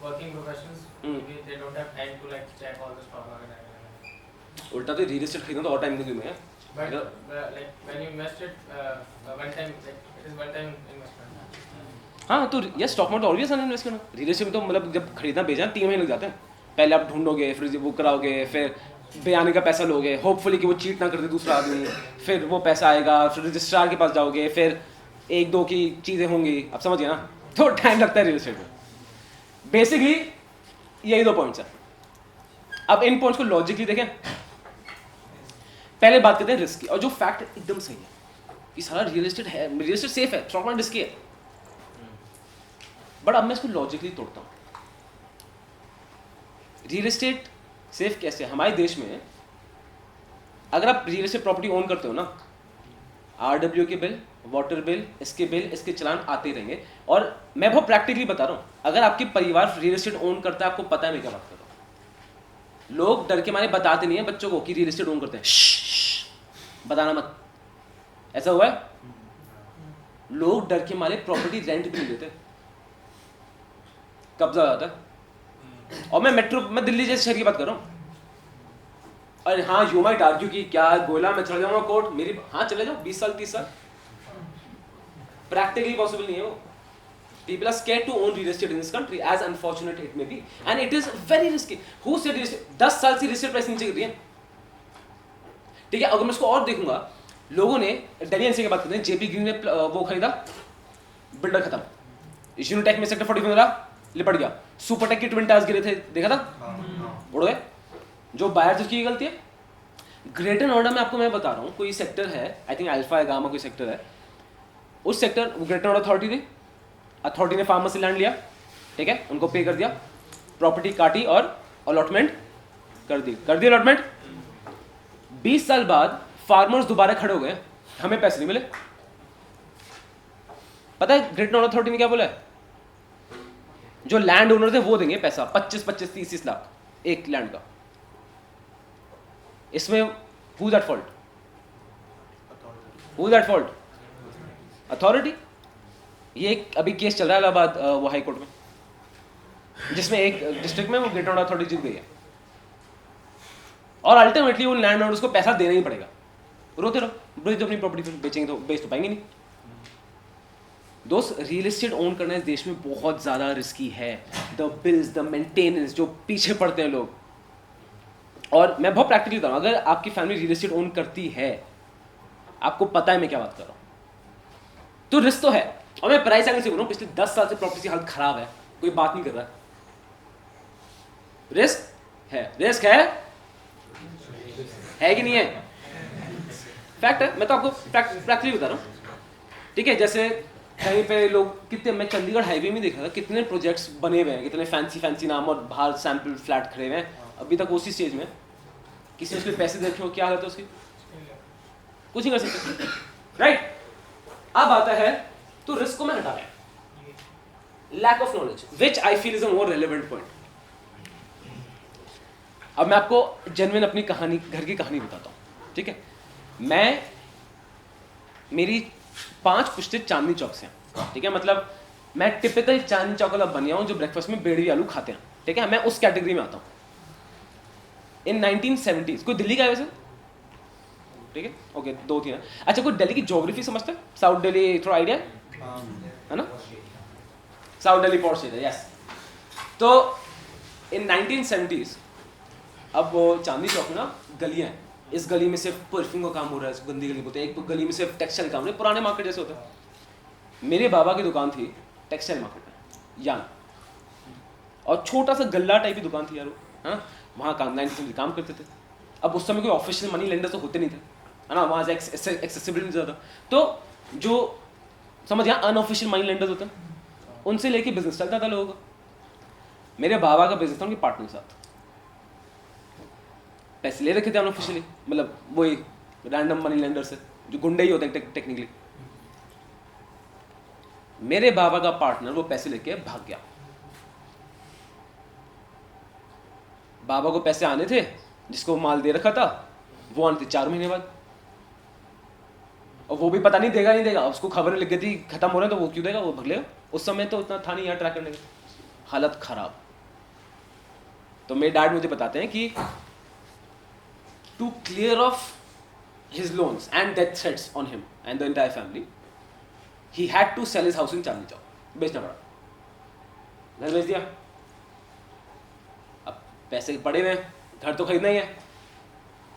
S7: working professionals, maybe they don't have time to like check all the stock market.
S1: उल्टा तो रियल एस्टेट खरीदना तो और टाइम कंज्यूमिंग है।
S7: But like when you invest it one time, like it is one time investment.
S1: हाँ, तो ये stock market always आसान इन्वेस्ट करना। रियल एस्टेट में तो मतलब जब खरीदना बेचना 3 महीने लग जाते हैं। पहले आप ढूंढोगे, फिर वो कराओगे, फिर बयाने का पैसा लोगे, होपफुली कि वो चीट ना कर दे दूसरा आदमी, फिर वो पैसा आएगा, फिर रजिस्ट्रार के पास जाओगे, फिर 1-2 की चीज़ें होंगी, आप समझ गए ना, तो टाइम लगता है रियल एस्टेट में। बेसिकली यही 2 पॉइंट्स हैं। अब इन पॉइंट्स को लॉजिकली देखें। पहले बात करते हैं रिस्क की, और जो फैक्ट एकदम सही है कि सारा रियल एस्टेट है, रियल एस्टेट सेफ है, स्टॉक मार्केट रिस्की है, बट अब मैं इसको लॉजिकली तोड़ता हूँ। रियल एस्टेट सेफ कैसे? हमारे देश में अगर आप रियल एस्टेट प्रॉपर्टी ओन करते हो ना, RWA के बिल, वाटर बिल, इसके चलान आते रहेंगे। और मैं बहुत प्रैक्टिकली बता रहा हूँ, अगर आपके परिवार रियल एस्टेट ओन करता है, आपको पता है मैं क्या बात कर रहा हूँ। लोग डर के मारे बताते नहीं है बच्चों को कि रियल एस्टेट ओन करते हैं, बताना मत। ऐसा हुआ है? लोग डर के मारे प्रॉपर्टी रेंट भी नहीं देते, कब्जा हो जाता है। और मैं दिल्ली जैसे शहर की बात कर रहा हूँ। अरे हाँ, यू माइट आर्ग्यू कि क्या गोला मैं चला जाऊंगा कोर्ट, मेरी हाँ चले जाओ 20 साल 30 साल, प्रैक्टिकली पॉसिबल नहीं है वो। People are scared to own real estate in this country, as unfortunate it may be, and it is very risky. Who said real estate? 10 साल से real estate प्राइस नीचे गिर रही है, ठीक है। अगर मैं इसको और देखूंगा, लोगों ने दिल्ली एनसी की बात करते हैं, JP ग्रीन ने वो खरीदा, बिल्डर खत्म, यूनिटेक में सेक्टर 40 में मिला, लिपट गया, सुपरटेक के ट्विन टावर्स गिरे थे, देखा था, उड़ गए। जो बायर की गलती है। ग्रेटर नोएडा में आपको मैं बता रहा हूँ, कोई सेक्टर है, आई थिंक अल्फा गामा कोई सेक्टर है, उस सेक्टर ग्रेटर नोएडा अथॉरिटी ने फार्मर से लैंड लिया, ठीक है, उनको पे कर दिया, प्रॉपर्टी काटी और अलॉटमेंट कर दी अलॉटमेंट। 20 साल बाद फार्मर्स दोबारा खड़े हो गए, हमें पैसे नहीं मिले। पता है ग्रेटर नोएडा अथॉरिटी ने क्या बोला है? जो लैंड ओनर थे वो देंगे पैसा, 25-25, 30-30 लाख एक लैंड का। इसमें who's at fault? Who's at fault? Authority. ये एक अभी केस चल रहा है इलाहाबाद वो हाई कोर्ट में, जिसमें एक डिस्ट्रिक्ट में वो ग्रेटर नोएडा अथॉरिटी जीत गई है, और अल्टीमेटली उन लैंड ओनर्स को पैसा देना ही पड़ेगा। रोते रहो, जो अपनी प्रॉपर्टी बेचेंगे तो बेच तो पाएंगे नहीं। दोस्त, रियल एस्टेट ओन करना इस देश में बहुत ज़्यादा रिस्की है। द बिल्स, द मेंटेनेंस, जो पीछे पड़ते हैं लोग। और मैं बहुत प्रैक्टिकली बता रहा हूँ, अगर आपकी फैमिली रियल एस्टेट ओन करती है, आपको पता है मैं क्या बात कर रहा हूँ, तो रिस्क तो है। और मैं प्राइस एंगल से बोल रहा हूँ, पिछले 10 साल से प्रॉपर्टी की हालत खराब है, कोई बात नहीं कर रहा है। रिस्क है कि नहीं है? फैक्ट है, मैं तो आपको प्रैक्टिकली बता रहा हूँ, ठीक है। जैसे कहीं पे लोग कितने, मैं चंडीगढ़ हाईवे में देखा था, कितने प्रोजेक्ट्स बने हुए हैं, कितने फैंसी नाम और बाहर सैंपल फ्लैट खड़े हुए हैं, अभी तक उसी स्टेज में। किसी ने उसके पैसे देखे हो, क्या हालत है उसकी? कुछ नहीं कर सकते, राइट। अब आता है तो रिस्क को मैं हटा रहा हूं, lack of knowledge, which I feel is a more relevant point. अब मैं आपको जेन्युइन अपनी कहानी, घर की कहानी बताता हूं, ठीक है। मेरी 5 पुश्ते चांदनी चौक से हैं, ठीक है। मतलब मैं टिपिकल चांदनी चौक वाला बनिया हूं जो ब्रेकफास्ट में बेड़वी आलू खाते हैं, ठीक है। मैं उस कैटेगरी में आता हूं। इन 1970s, कोई दिल्ली का है वैसे? ठीक है, ओके, 2-3 है। अच्छा, कोई दिल्ली की ज्योग्राफी समझता है? साउथ दिल्ली थोड़ा आइडिया है ना? साउथ दिल्ली पॉश है, यस। तो इन 1970s, अब वो चांदनी चौक में ना गलियां हैं, इस गली में सिर्फ परफ्यूम का काम हो रहा है, इसको गंदी गली बोलते हैं, एक गली में सिर्फ टेक्सटाइल काम, पुराने मार्केट जैसे होता है। मेरे बाबा की दुकान थी टेक्सटाइल मार्केट में, यान, और छोटा सा गल्ला टाइप की दुकान थी यार, है ना, वहाँ काम 90% काम करते थे। अब उस समय कोई ऑफिशियल मनी लेंडर तो होते नहीं थे, है ना, वहाँ से एक्सेसिबल नहीं ज़्यादा, तो जो समझ गया अनऑफिशियल मनी लेंडर्स होते हैं उनसे लेके बिजनेस चलता था लोगों का। मेरे बाबा का बिजनेस था उनके पार्टनर के साथ, पैसे ले रखे थे अनऑफिशियली, मतलब वही रैंडम मनी लेंडर से जो गुंडे ही होते हैं टेक्निकली। मेरे बाबा का पार्टनर वो पैसे लेके भाग गया। बाबा को पैसे आने थे, जिसको माल दे रखा था वो आने थे 4 महीने बाद, और वो भी पता नहीं देगा नहीं देगा, उसको खबर लिख गई थी खत्म हो रहे हैं तो वो क्यों देगा, वो भगलेगा। उस समय तो उतना था नहीं यार ट्रैक करने का, हालत खराब। तो मेरे डैड मुझे बताते हैं कि to clear off his loans and death threats on him and the entire family, he had to sell his house in Chandni Chowk, बेचना पड़ा, घर बेच दिया। अब पैसे पड़े हुए हैं, घर तो खरीदना ही है।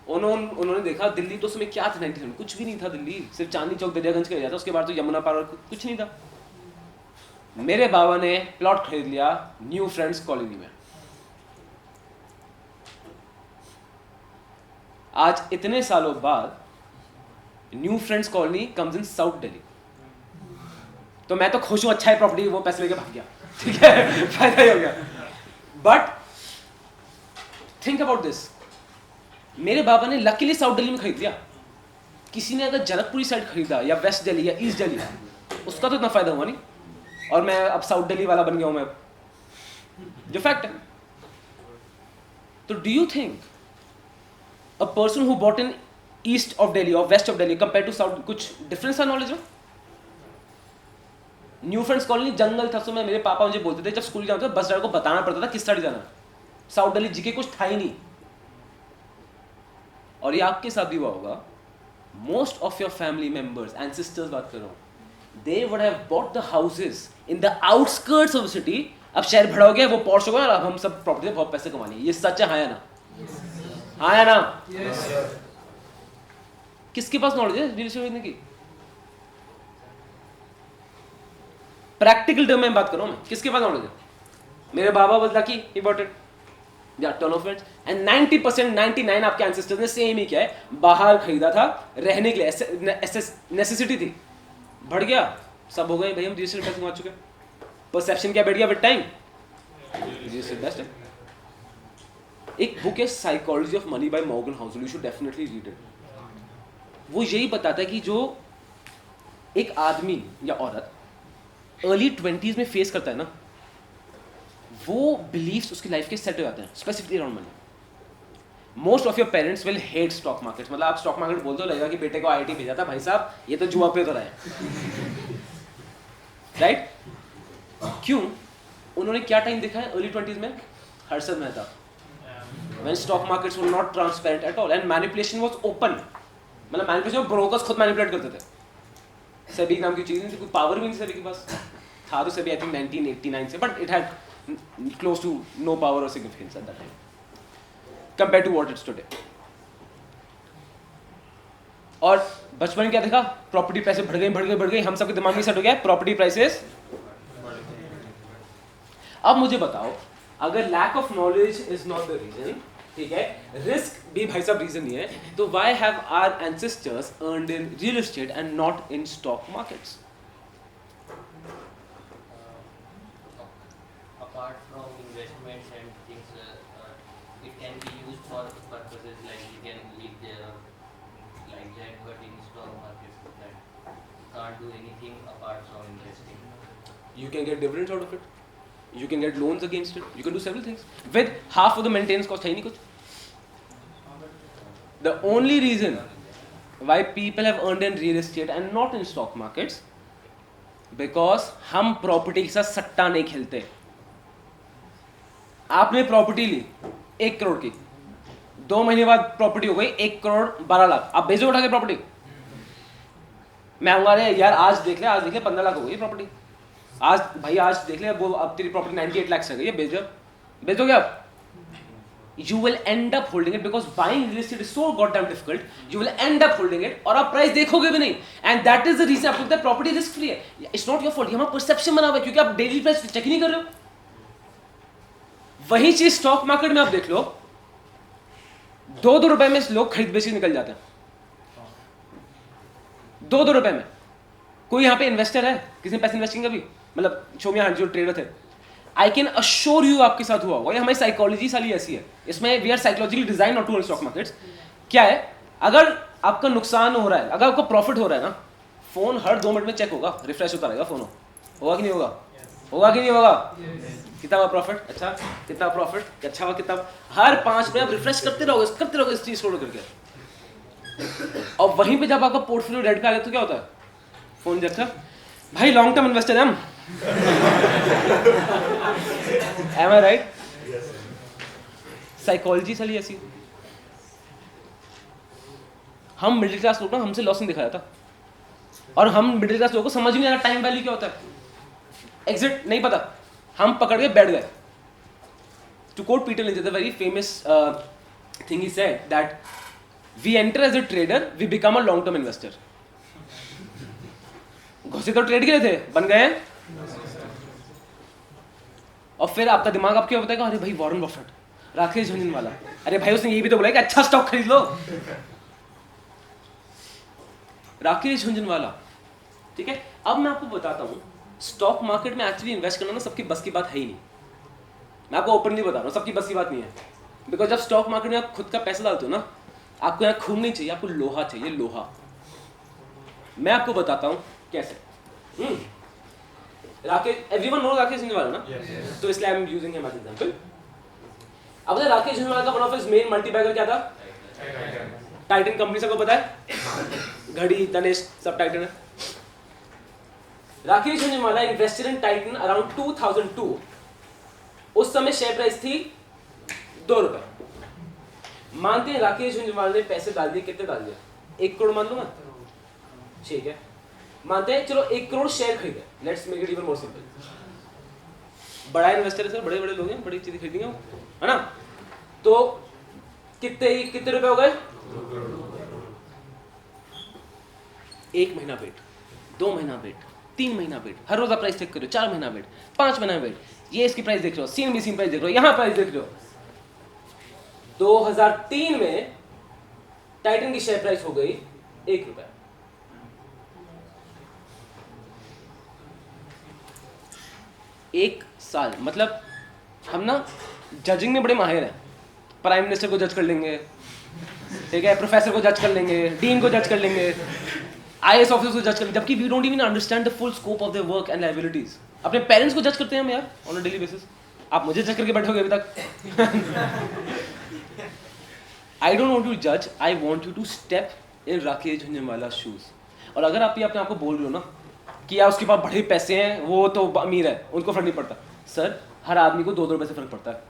S1: उन्होंने देखा दिल्ली तो उसमें क्या था 90s में, कुछ भी नहीं था दिल्ली, सिर्फ चांदनी चौक दरियागंज का एरिया था, उसके बाद तो यमुना पार कुछ नहीं था। मेरे बाबा ने प्लॉट खरीद लिया न्यू फ्रेंड्स कॉलोनी में। आज इतने सालों बाद new friends colony comes in south Delhi, तो मैं तो खुश हूं, अच्छा है प्रॉपर्टी, वो पैसे लेके भाग गया, ठीक है, फायदा ही हो गया। बट थिंक अबाउट दिस, मेरे बाबा ने लकीली साउथ दिल्ली में खरीद लिया। किसी ने अगर जनकपुरी साइड खरीदा या वेस्ट दिल्ली या ईस्ट दिल्ली, उसका तो इतना फायदा हुआ नहीं, और मैं अब साउथ दिल्ली वाला बन गया हूं मैं, जो फैक्ट है। तो do you think a person who bought in east of Delhi or west of Delhi compared to south, कुछ difference था knowledge में? न्यू फ्रेंड्स कॉलोनी जंगल था, तो मेरे पापा मुझे बोलते थे जब स्कूल जाते थे बस ड्राइवर को बताना पड़ता था किस साइड जाना। साउथ दिल्ली जीके कुछ था ही नहीं। और ये आपके साथ भी हुआ होगा, most of your family members and sisters बात कर रहा हूँ, they would have bought the houses in the outskirts of the city. अब शहर बड़ा हो गया, वो पॉश हो गया, अब हम सब प्रॉपर्टी से बहुत पैसे कमा लिए। ये सच है, हाँ या ना? हाँ या ना? किसके पास नॉलेज है रियल एस्टेट खरीदने की? प्रैक्टिकल टर्म में बात कर रहा हूं मैं, किसके पास नॉलेज है? मेरे बाबा बोलता कि ही बॉट इट, या टर्न ऑफ इट, एंड 90% 99 आपके एंसेस्टर्स ने सेम ही किया है, बाहर खरीदा था रहने के लिए, नेसेसिटी थी, बढ़ गया, सब हो गए भाई, हम रियल एस्टेट पैसे कमा चुके। परसेप्शन क्या बैठ गया with time, real estate best है। एक बुक है psychology of money by Morgan Housel, you should definitely read it. वो यही बताता है कि जो एक आदमी या औरत अर्ली 20s में फेस करता है ना, वो बिलीव्स उसकी लाइफ के सेट हो जाते हैं, specifically around money. Most of your parents will hate stock market, मतलब आप स्टॉक मार्केट बोलते हो लगेगा कि बेटे को IIT भेजा था, भाई साहब ये तो जुआ पे तो रहा है, राइट? क्यों? उन्होंने क्या टाइम देखा है अर्ली 20s में? Harshad Mehta, when stock markets were not transparent at all and manipulation was open, मतलब मैनिपुलेशन ब्रोकर्स खुद मैनिपुलेट करते थे। सेबी नाम की चीज नहीं थी, कोई पावर भी नहीं सेबी के पास था, तो सेबी आई थिंक 1989 से, but it had close to no power और significance at that time compare to what it's today. और बचपन में क्या देखा? प्रॉपर्टी प्राइसेस बढ़ गई, हम सबके दिमाग में सेट हो गया प्रॉपर्टी प्राइसेस। अब मुझे बताओ, अगर lack of knowledge is not the reason, ठीक है, रिस्क भी भाई साहब रीजन नहीं है, तो why have our ancestors earned in real estate and not in stock markets?
S8: Apart from investments and things, it can be used for purposes like you can live there like that, but in stock markets that you can't do anything apart from investing.
S1: You can get dividends out of it. You can get loans against it. You can do several things. With half of the maintenance cost है ही नहीं कुछ. The only reason why people have earned in real estate and not in stock markets, because हम property के साथ सट्टा नहीं खेलते. आपने प्रॉपर्टी ली 1 करोड़ की, 2 महीने बाद प्रॉपर्टी हो गई 1 करोड़ 12 लाख, आप बेचो उठा के प्रॉपर्टी. मैं आऊंगा अरे यार आज देख ले 15 लाख हो गई प्रॉपर्टी, आज भाई आज देख ले वो अब तेरी प्रॉपर्टी 98 लाख से गई है, बेचोगे आप? You will end up holding it because buying real estate is so goddamn difficult. You will end up holding it और आप प्राइस देखोगे भी नहीं, and that is the reason आपको लगता है प्रॉपर्टी रिस्क फ्री है. It's not your fault, ये हमारा परसेप्शन बना हुआ है क्योंकि आप डेली प्राइस चेक ही नहीं कर रहे हो. वही चीज स्टॉक मार्केट में आप देख लो, 2-2 रुपए में लोग खरीद बेच के निकल जाते हैं, 2-2 रुपए में। कोई यहाँ पे इन्वेस्टर है, किसी ने पैसे इन्वेस्ट किया कभी? मतलब शोमिया जो ट्रेडर थे, आई कैन अश्योर यू आपके साथ हुआ होगा। ये हमारी साइकोलॉजी साली ऐसी है, इसमें we are psychologically design not to own stock markets. क्या है, अगर आपका नुकसान हो रहा है, अगर आपको प्रॉफिट हो रहा है ना, फोन हर 2 मिनट में चेक होगा, रिफ्रेश होता रहेगा फोन। होगा कि नहीं होगा? होगा कि नहीं होगा? कितना हुआ प्रॉफिट? अच्छा कितना प्रॉफिट? अच्छा हुआ कितना? हर 5 मिनट आप रिफ्रेश करते रहोगे इस चीज को करके। और वहीं पे जब आपका पोर्टफोलियो रेड पे आ गया तो क्या होता है? फोन देखा, भाई लॉन्ग टर्म इन्वेस्टर है हम। Am I right? साइकोलॉजी साली ऐसी। हम मिडिल क्लास लोग ना, हमसे लॉस नहीं दिखाया था, और हम मिडिल क्लास लोगों को समझ नहीं आ रहा टाइम वैल्यू क्या होता है, एग्जिट नहीं पता, हम पकड़ के बैठ गए। To quote Peter Lynch, the very famous thing he said that we enter as a trader, we become a long term investor. घुसे तो ट्रेड के लिए थे, बन गए हैं। और फिर आपका दिमाग आपको क्या बताएगा? अरे भाई वॉरेन बफेट, राकेश झुनझुनवाला, अरे भाई उसने ये भी तो बोला कि अच्छा स्टॉक खरीद लो। राकेश झुनझुनवाला, ठीक है। अब मैं आपको बताता हूँ, स्टॉक मार्केट में एक्चुअली इन्वेस्ट करना ना सबकी बस की बात है ही नहीं। मैं आपको ओपनली बता रहा हूँ, सबकी बस की बात नहीं है। बिकॉज जब स्टॉक मार्केट में आप खुद का पैसा डालते हो ना, आपको यहाँ खून नहीं चाहिए, आपको लोहा चाहिए, लोहा। मैं आपको बताता हूँ कैसे। राकेश, एवरीवन नो राकेश झुनझुनवाला ना? तो इसलिए I am using him as example. अब राकेश झुनझुनवाला का one of his main multibagger क्या था? टाइटन कंपनी, सबको पता है, घड़ी तनिष्क सब टाइटन है। Rakesh Jhunjhunwala invested in Titan around 2002। उस समय शेयर प्राइस थी 2 रुपए। मानते हैं राकेश झुनझुनवाला ने पैसे डाल दिए, कितने डाल दिया? 1 करोड़ मान लो मैं, ठीक है। मानते हैं चलो 1 करोड़ शेयर खरीदे, let's make it even more simple. बड़ा इन्वेस्टर है सर, बड़े बड़े लोग हैं, बड़ी चीजें खरीदेंगे वो, है ना? तो कितने रुपए हो गए? 1 महीना वेट, 2 महीना वेट, 3 महीना वेट, हर रोज आप प्राइस चेक करो, 4 महीना वेट, 5 महीना वेट, ये इसकी प्राइस देख रहे हो, सीएनबीसी प्राइस देख रहे हो, यहाँ प्राइस देख रहे हो। 2003 में टाइटन की शेयर प्राइस हो गई 1 रुपया। एक साल, मतलब हम ना जजिंग में बड़े माहिर हैं। प्राइम मिनिस्टर को जज कर लेंगे, ठीक है, प्रोफेसर को जज कर लेंगे, डीन को जज कर लेंगे, आईएएस ऑफिसर को जज कर लेंगे, जबकि we don't even understand the full scope of their work and liabilities. अपने पेरेंट्स को जज करते हैं हम यार ऑन अ डेली बेसिस। आप मुझे जज करके बैठोगे अभी तक? आई डोंट वांट टू जज, I want you to step in Rakesh Jhunjhunwala shoes. और अगर आप ये अपने आप को बोल रहे हो ना कि यार उसके पास बड़े पैसे हैं, वो तो अमीर है, उनको फर्क नहीं पड़ता, सर हर आदमी को 2-2 रुपए से फर्क पड़ता है।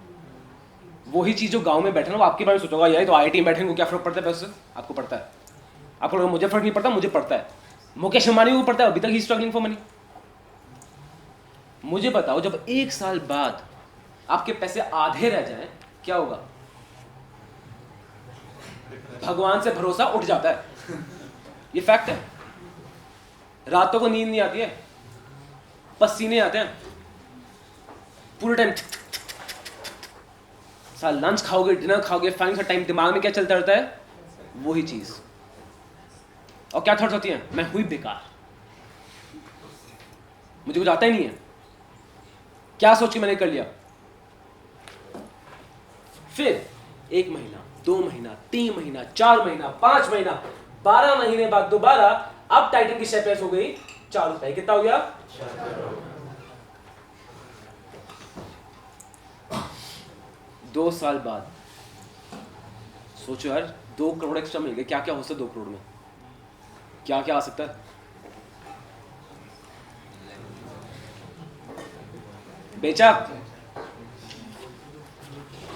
S1: वही चीज जो गांव में बैठे ना, वो आपके बारे में सोचोगा यार तो आईआईटी में बैठे को क्या फर्क पड़ता है पैसे से? आपको पड़ता है। आपको लगा मुझे फर्क नहीं पड़ता, मुझे पड़ता है। मुकेश अंबानी को पड़ता है, अभी तक ही स्ट्रगलिंग फॉर मनी। मुझे बताओ जब 1 साल बाद आपके पैसे आधे रह जाएं, क्या होगा? भगवान से भरोसा उठ जाता है, ये फैक्ट है। रातों को नींद नहीं आती है, पसीने आते हैं पूरे टाइम। साल लंच खाओगे, डिनर खाओगे, फाइनल सा टाइम दिमाग में क्या चलता रहता है? वही चीज। और क्या थॉट्स होती हैं? मैं हुई बेकार, मुझे कुछ आता ही नहीं है, क्या सोच के मैंने कर लिया। फिर 1 महीना, 2 महीना, 3 महीना, 4 महीना, 5 महीना, 12 महीने बाद दोबारा अब टाइटन की शेयर प्राइस हो गई 4 रुपए। कितना हो गया? 2 साल बाद सोचो यार, 2 करोड़ एक्स्ट्रा मिल गए, क्या क्या हो सकता है 2 करोड़ में? क्या क्या आ सकता है? बेचा,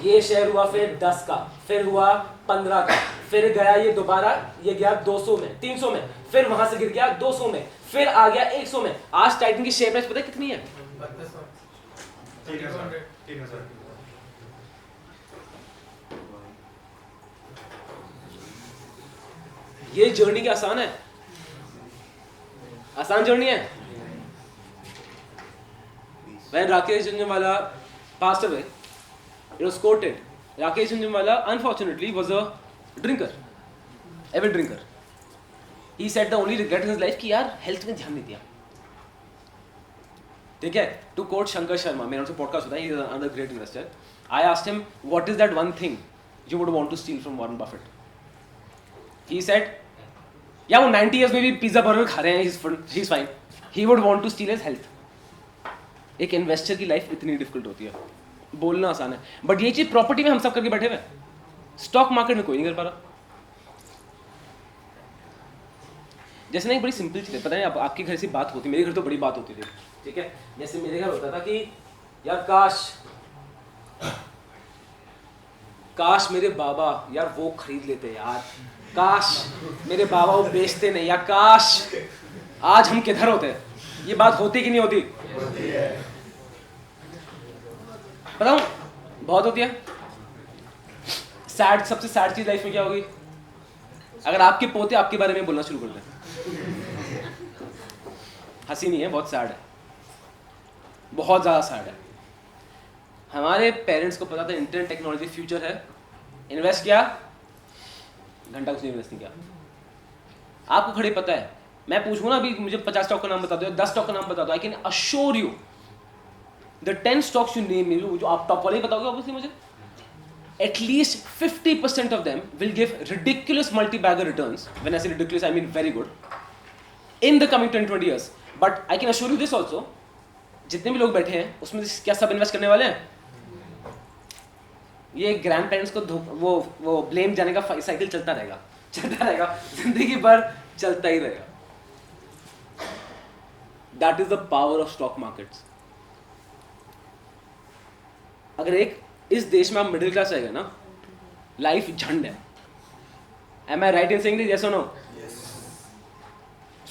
S1: ये शेयर हुआ फिर 10 का, फिर हुआ 15 का, फिर गया ये दोबारा, ये गया 200 में, 300 में, फिर वहां से गिर गया 200 में, फिर आ गया 100 में। आज टाइटन की शेयर प्राइस पता है कितनी है?
S2: 3,000।
S1: ये जर्नी क्या आसान है? आसान जर्नी है। When Rakesh Jhunjhunwala passed away, it was quoted Rakesh Jhunjhunwala unfortunately was a drinker, avid drinker. He said the only regret in his life कि यार health में ध्यान नहीं दिया. ठीक है? To quote Shankar Sharma, मेरा उनसे podcast होता है, he is another great investor. I asked him, what is that one thing you would want to steal from Warren Buffett? He said, yeah, वो 90 years में भी पिज़्ज़ा बर्गर खा रहे हैं, he's fine. He would want to steal his health. एक investor की life इतनी difficult होती है, बोलना आसान है, बट ये चीज प्रॉपर्टी में हम सब करके बैठे हुए, स्टॉक मार्केट में कोई नहीं कर पा रहा. जैसे ना एक बड़ी सिंपल चीज है, पता है आपके घर से बात होती, मेरे घर तो बड़ी बात होती थी, ठीक है. जैसे मेरे घर होता था कि यार काश मेरे बाबा यार वो खरीद लेते यार, काश मेरे बाबा वो बेचते नहीं, या काश आज हम किधर होते. ये बात होती कि नहीं होती? बताऊं, बहुत होती है. सैड, सबसे सैड चीज लाइफ में क्या होगी? अगर आपके पोते आपके बारे में बोलना शुरू कर दें. हंसी नहीं है, बहुत सैड है, बहुत ज्यादा सैड है. हमारे पेरेंट्स को पता था इंटरनेट टेक्नोलॉजी फ्यूचर है, इन्वेस्ट किया, घंटा कुछ नहीं इन्वेस्ट नहीं किया. आपको खड़े पता है, मैं पूछूं ना अभी मुझे 50 स्टॉक का नाम बता दो, 10 स्टॉक का नाम बता दो, I can assure you the 10 stocks you name me, जो आप टॉप वाले ही बताओगे ऑब्वियसली मुझे, at least 50% of them will give ridiculous multi bagger returns. When I say ridiculous I mean very good in the coming 10-20 years. But I can assure you this also, जितने भी लोग बैठे हैं उसमें क्या सब इन्वेस्ट करने वाले हैं? ये ग्रैंड पेरेंट्स को वो ब्लेम जाने का साइकिल चलता रहेगा जिंदगी भर चलता ही रहेगा. That is the power of stock markets. अगर एक इस देश में आप मिडिल क्लास रहेगा ना, लाइफ झंड है. Am I right in saying this? Yes और नो?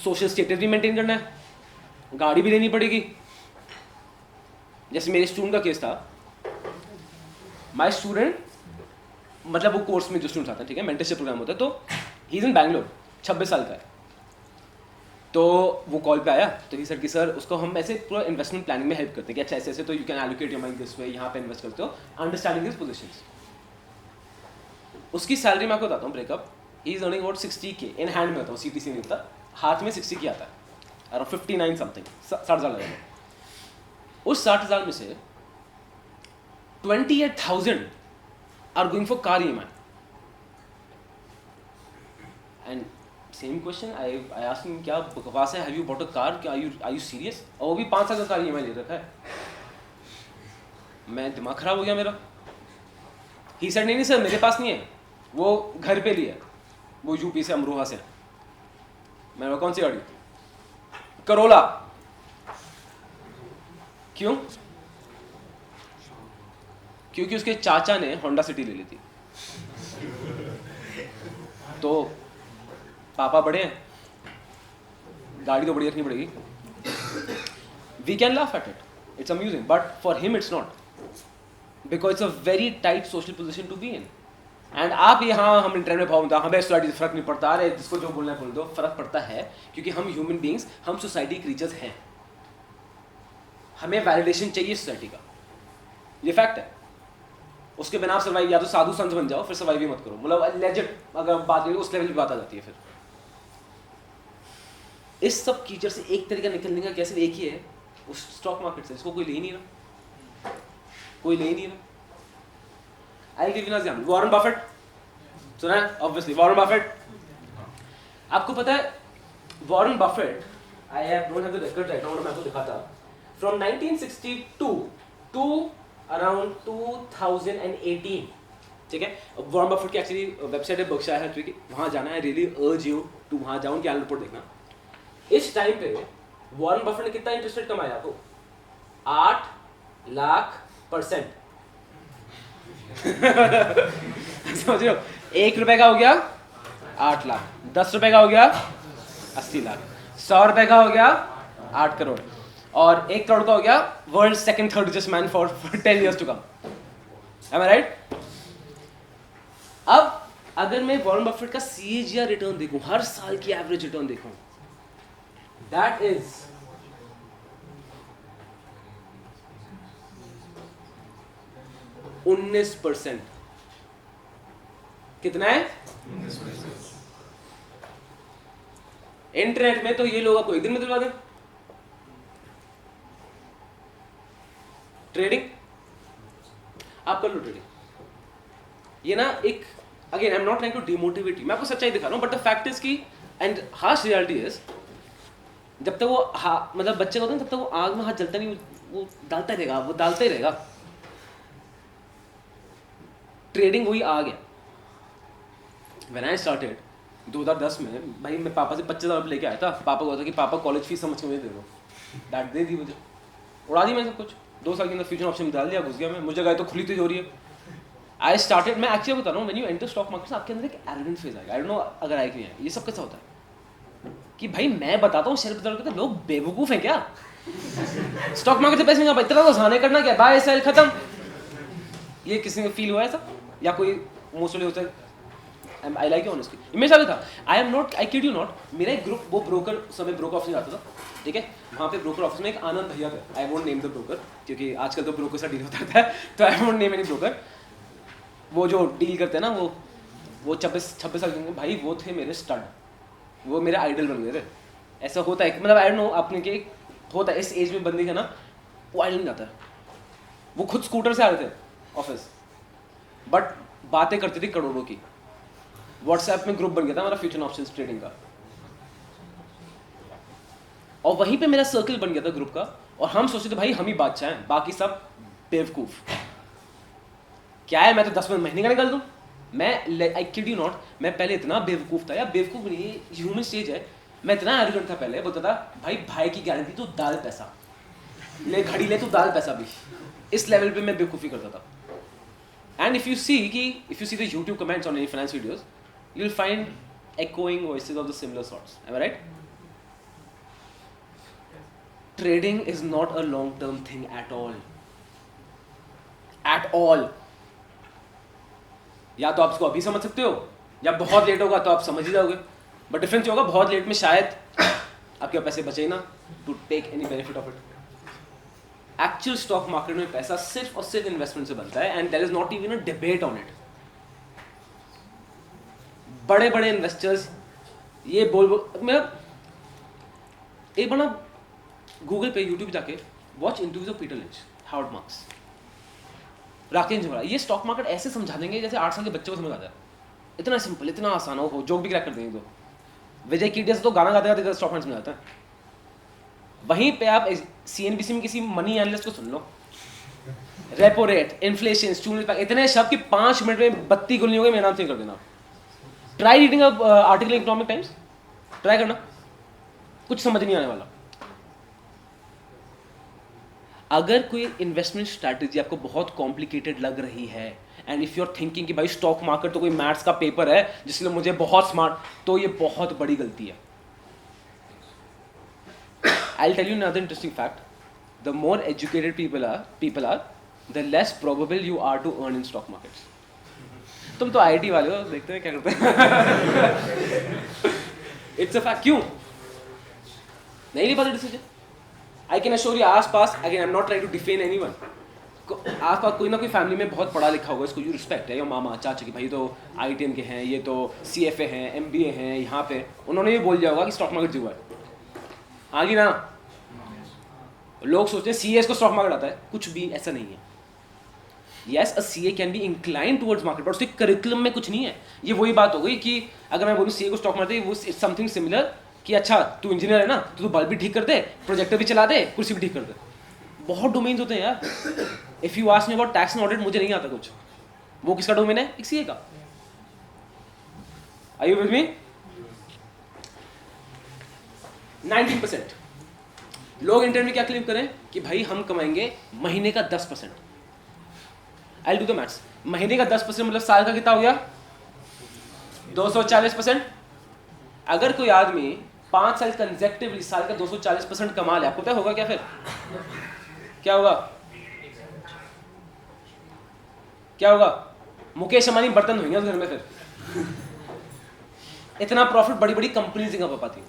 S1: सोशल स्टेटस भी मेंटेन करना है, गाड़ी भी लेनी पड़ेगी. जैसे मेरे स्टूडेंट का केस था, माय स्टूडेंट, मतलब वो कोर्स में जो स्टूडेंट आते हैं, ठीक है, मेंटरशिप प्रोग्राम होता है, तो ही इज इन बैंगलोर, 26 साल का है. तो वो कॉल पे आया, तो ही सर कि सर उसको हम ऐसे पूरा इन्वेस्टमेंट प्लानिंग में हेल्प करते हैं कि अच्छा ऐसे ऐसे, तो you can allocate your money this way, यहाँ पे इन्वेस्ट करते हो, अंडरस्टैंडिंग दिस पोजीशंस. उसकी सैलरी मैं आपको बताता हूँ, breakup, he is earning about 60K in hand में होता है, CTC नहीं होता, हाथ में 60K आता है, अराउंड 59 समथिंग, 60,000 लगेगा. उस 60,000 में से 28,000 are going for car EMI. And same question, I asked him, क्या बकवास है, have you bought a car, क्या are you serious? और वो भी 5 साल का कार EMI ले रखा है. मैं दिमाग खराब हो गया मेरा. He said नहीं सर मेरे पास नहीं है, वो घर पे लिया, वो यूपी से अमरोहा से. मैंने कौन सी गाड़ी? करोला. क्यों? क्योंकि उसके चाचा ने होंडा सिटी ले ली थी. तो पापा बड़े हैं, गाड़ी तो बड़ी रखनी पड़ेगी. We can laugh at it, it's amusing, but for him it's not, because it's a very tight social position to be in. And आप यहाँ हम इंटरनेट में भाव हमें सोसाइटी से फर्क नहीं पड़ता, अरे जिसको जो बोलना है बोल दो. फर्क पड़ता है क्योंकि हम ह्यूमन बींग्स, हम सोसाइटी क्रीचर्स हैं, हमें वैलिडेशन चाहिए सोसाइटी का, ये फैक्ट है. उसके बिना आप सर्वाइव, या तो साधु संत बन जाओ, फिर सर्वाइव ही मत करो. मतलब लेजिट अगर बात करें उस लेवल की बात आ जाती है. फिर इस सब कीचड़ से एक तरीका निकलने का कैसे एक ही है, उस स्टॉक मार्केट से. इसको कोई ले ही नहीं रहा, कोई ले ही नहीं रहा. I give you an example. Warren Buffett सुना है ऑब्वियसली. वॉरेन बफेट, आपको पता है Warren Buffett, I don't have the record right now, मैं आपको दिखाता. फ्रॉम 1962 टू अराउंड 2018, ठीक है. वॉरेन बफेट की एक्चुअली वेबसाइट है बर्कशायर हैथवे की, वहाँ जाना है. रियली अर्ज यू टू वहाँ जाओ, उनकी एनुअल रिपोर्ट देखना. इस टाइम पे वॉरेन बफेट ने कितना इंटरेस्ट रेट कमाया आपको? 8,00,000%. समझ रहे हो? 1 रुपए का हो गया 8 लाख, 10 रुपए का हो गया 80 लाख, 100 रुपए का हो गया 8 करोड़, और 1 करोड़ का हो गया world second third richest man for 10 years to come. Am I right? अब अगर मैं वॉरेन बफेट का CAGR रिटर्न देखूं, हर साल की एवरेज रिटर्न देखूं, दैट इज 19%. कितना है? इंटरनेट में तो ये लोग आपको एक दिन में दिलवा दें। ट्रेडिंग आप कर लो, ट्रेडिंग। ये ना एक, again I am not trying to demotivate you, मैं आपको सच्चाई दिखा रहा हूं, बट द फैक्ट इज की एंड हार्श रियलिटी इज, जब तक वो मतलब बच्चे का होता है तब तक वो आग में हाथ जलता नहीं, वो डालता ही रहेगा, वो डालता ही रहेगा। ट्रेडिंग वही आग है। व्हेन आई स्टार्टेड 2010 में, भाई मैं पापा से 25,000 रुपये लेके आया था। पापा को था कि पापा कॉलेज फीस समझ के मुझे दे दो, डांट दे दी मुझे, उड़ा दी मैंने सब कुछ। 2 साल के अंदर फ्यूचर ऑप्शन डाल दिया, घुस गया मैं, मुझे गए तो खुली तो हो रही है। आई स्टार्टेड, मैं एक्चुअली बता रहा हूँ, when you enter stock market आपके अंदर एक एरोगेंट फेज आएगा। आई डोंट नो अगर आए कि नहीं आए। ये सब कैसा होता है कि भाई मैं बताता हूँ शेयर बाजार के लोग बेवकूफ हैं क्या? स्टॉक मार्केट से पैसे नहीं आ पाए, इतना तो आसाने करना क्या, बाय सेल खत्म। ये किसी ने फील हुआ है सब, या कोई मोस्टली होता है? आई लाइक यू ऑनेस्टली, मेरे साथ भी था। आई am not, I kid you not, मेरा एक ग्रुप, वो ब्रोकर समय ब्रोकर ऑफिस में जाता था, ठीक है? वहाँ पे ब्रोकर ऑफिस में एक आनंद भैया थे, I won't name the broker क्योंकि आजकल तो ब्रोकर से डील होता रहता है, तो I won't name any broker. वो जो डील करते हैं ना, वो 26 साल के भाई, वो थे मेरे स्टड, वो मेरे आइडल बन गए थे। ऐसा होता है, मतलब आई डोंट नो, अपने के होता है इस एज में बंदी का ना, वो आइडल में जाता है। वो खुद स्कूटर से आ रहे थे ऑफिस, बट बातें करती थी करोड़ों की। व्हाट्सएप में ग्रुप बन गया था हमारा फ्यूचर ऑप्शंस ट्रेडिंग का, और वहीं पे मेरा सर्कल बन गया था ग्रुप का, और हम सोचते थे भाई हम ही बादशाह हैं, बाकी सब बेवकूफ। क्या है, मैं तो 10 महीने का निकाल दूं। मैं आई किड यू नॉट, मैं पहले इतना बेवकूफ था, या बेवकूफ नहीं, ह्यूमन स्टेज है, मैं इतना एरोगेंट था पहले, बोलता था भाई की गारंटी तू दाल पैसा ले, घड़ी ले तू दाल पैसा भी। इस लेवल पे मैं बेवकूफ़ी करता था। And if you see the YouTube comments on any finance videos, you'll find echoing voices of the similar sorts. Am I right? Trading is not a long-term thing at all. At all. या तो आप इसको अभी समझ सकते हो, या बहुत लेट होगा तो आप समझ ही जाओगे, बट डिफरेंस होगा बहुत लेट में शायद आपके पैसे बचे ही ना to take any benefit of it. Actual stock market में पैसा सिर्फ और सिर्फ इन्वेस्टमेंट से बनता है, and there is not even a debate on it. बड़े बड़े इन्वेस्टर्स ये मैं एक बार ना गूगल पे, यूट्यूब जाके watch interviews of Peter Lynch, Howard Marks, Rakesh झोड़ा, ये स्टॉक मार्केट ऐसे समझा देंगे जैसे 8 साल के बच्चे को समझ आता है। इतना सिंपल, इतना आसान हो, जोक भी क्रैक कर देंगे। तो विजय कीडिया से तो गाना गाते गाते स्टॉक मार्केट में जाता है। वहीं पे आप CNBC में किसी मनी एनालिस्ट को सुन लो, रेपो रेट, इन्फ्लेशन, स्टूडेंट, इतने शब्द कि 5 मिनट में 32 गुल नहीं हो गए, मेरे नाम से कर देना। Try reading article in economic times, try करना, कुछ समझ नहीं आने वाला। अगर कोई इन्वेस्टमेंट स्ट्रैटेजी आपको बहुत कॉम्प्लिकेटेड लग रही है, and if you are thinking कि भाई स्टॉक मार्केट तो कोई मैथ्स का पेपर है जिसमें मुझे बहुत स्मार्ट, तो ये बहुत बड़ी गलती है। I'll tell you another interesting fact. The more educated people are, the less probable you are to earn in stock markets. तुम तो IT वाले हो, देखते हैं क्या करते हैं। It's a fact. क्यों? नहीं पता decision. I can assure you, आस-पास, again I'm not trying to defame anyone. आस-पास कोई ना कोई फैमिली में बहुत पढ़ा लिखा होगा, इसको यू रिस्पेक्ट है, या मामा चाचा की भाई तो IITM के हैं, ये तो CFA हैं, MBA हैं, यहाँ पे उन्होंने ये बोल दिया होगा कि स्टॉक मार्केट जुआ है। आगे ना लोग सोचते हैं CA को स्टॉक मार्केट आता है, कुछ भी ऐसा नहीं है। Yes, a CA can be inclined towards market, but उसके करिकुलम में कुछ नहीं है। ये वही बात हो गई कि अगर मैं बोलूँ CA को स्टॉक मार्केट, वो समथिंग सिमिलर कि अच्छा तू इंजीनियर है ना, तो तू बल्ब भी ठीक कर दे, प्रोजेक्टर भी चला दे, कुर्सी भी ठीक कर दे। बहुत डोमेन्स होते हैं यार। If you ask me about tax and audit, मुझे नहीं आता कुछ, वो किसका डोमेन है? एक CA का। Are you with me? 19% लोग इंटरनेट में क्या क्लेम करें कि भाई हम कमाएंगे महीने का 10%। आई डू द मैथ्स, महीने का 10% मतलब साल का कितना हो गया? 240%। अगर कोई आदमी 5 साल कंसेक्टिवली साल का 240% कमा ले, आपको पता होगा क्या? फिर क्या होगा? क्या होगा? मुकेश अंबानी बर्तन धोएंगे उस घर में। फिर इतना प्रॉफिट बड़ी बड़ी कंपनीज नहीं कमा पाती।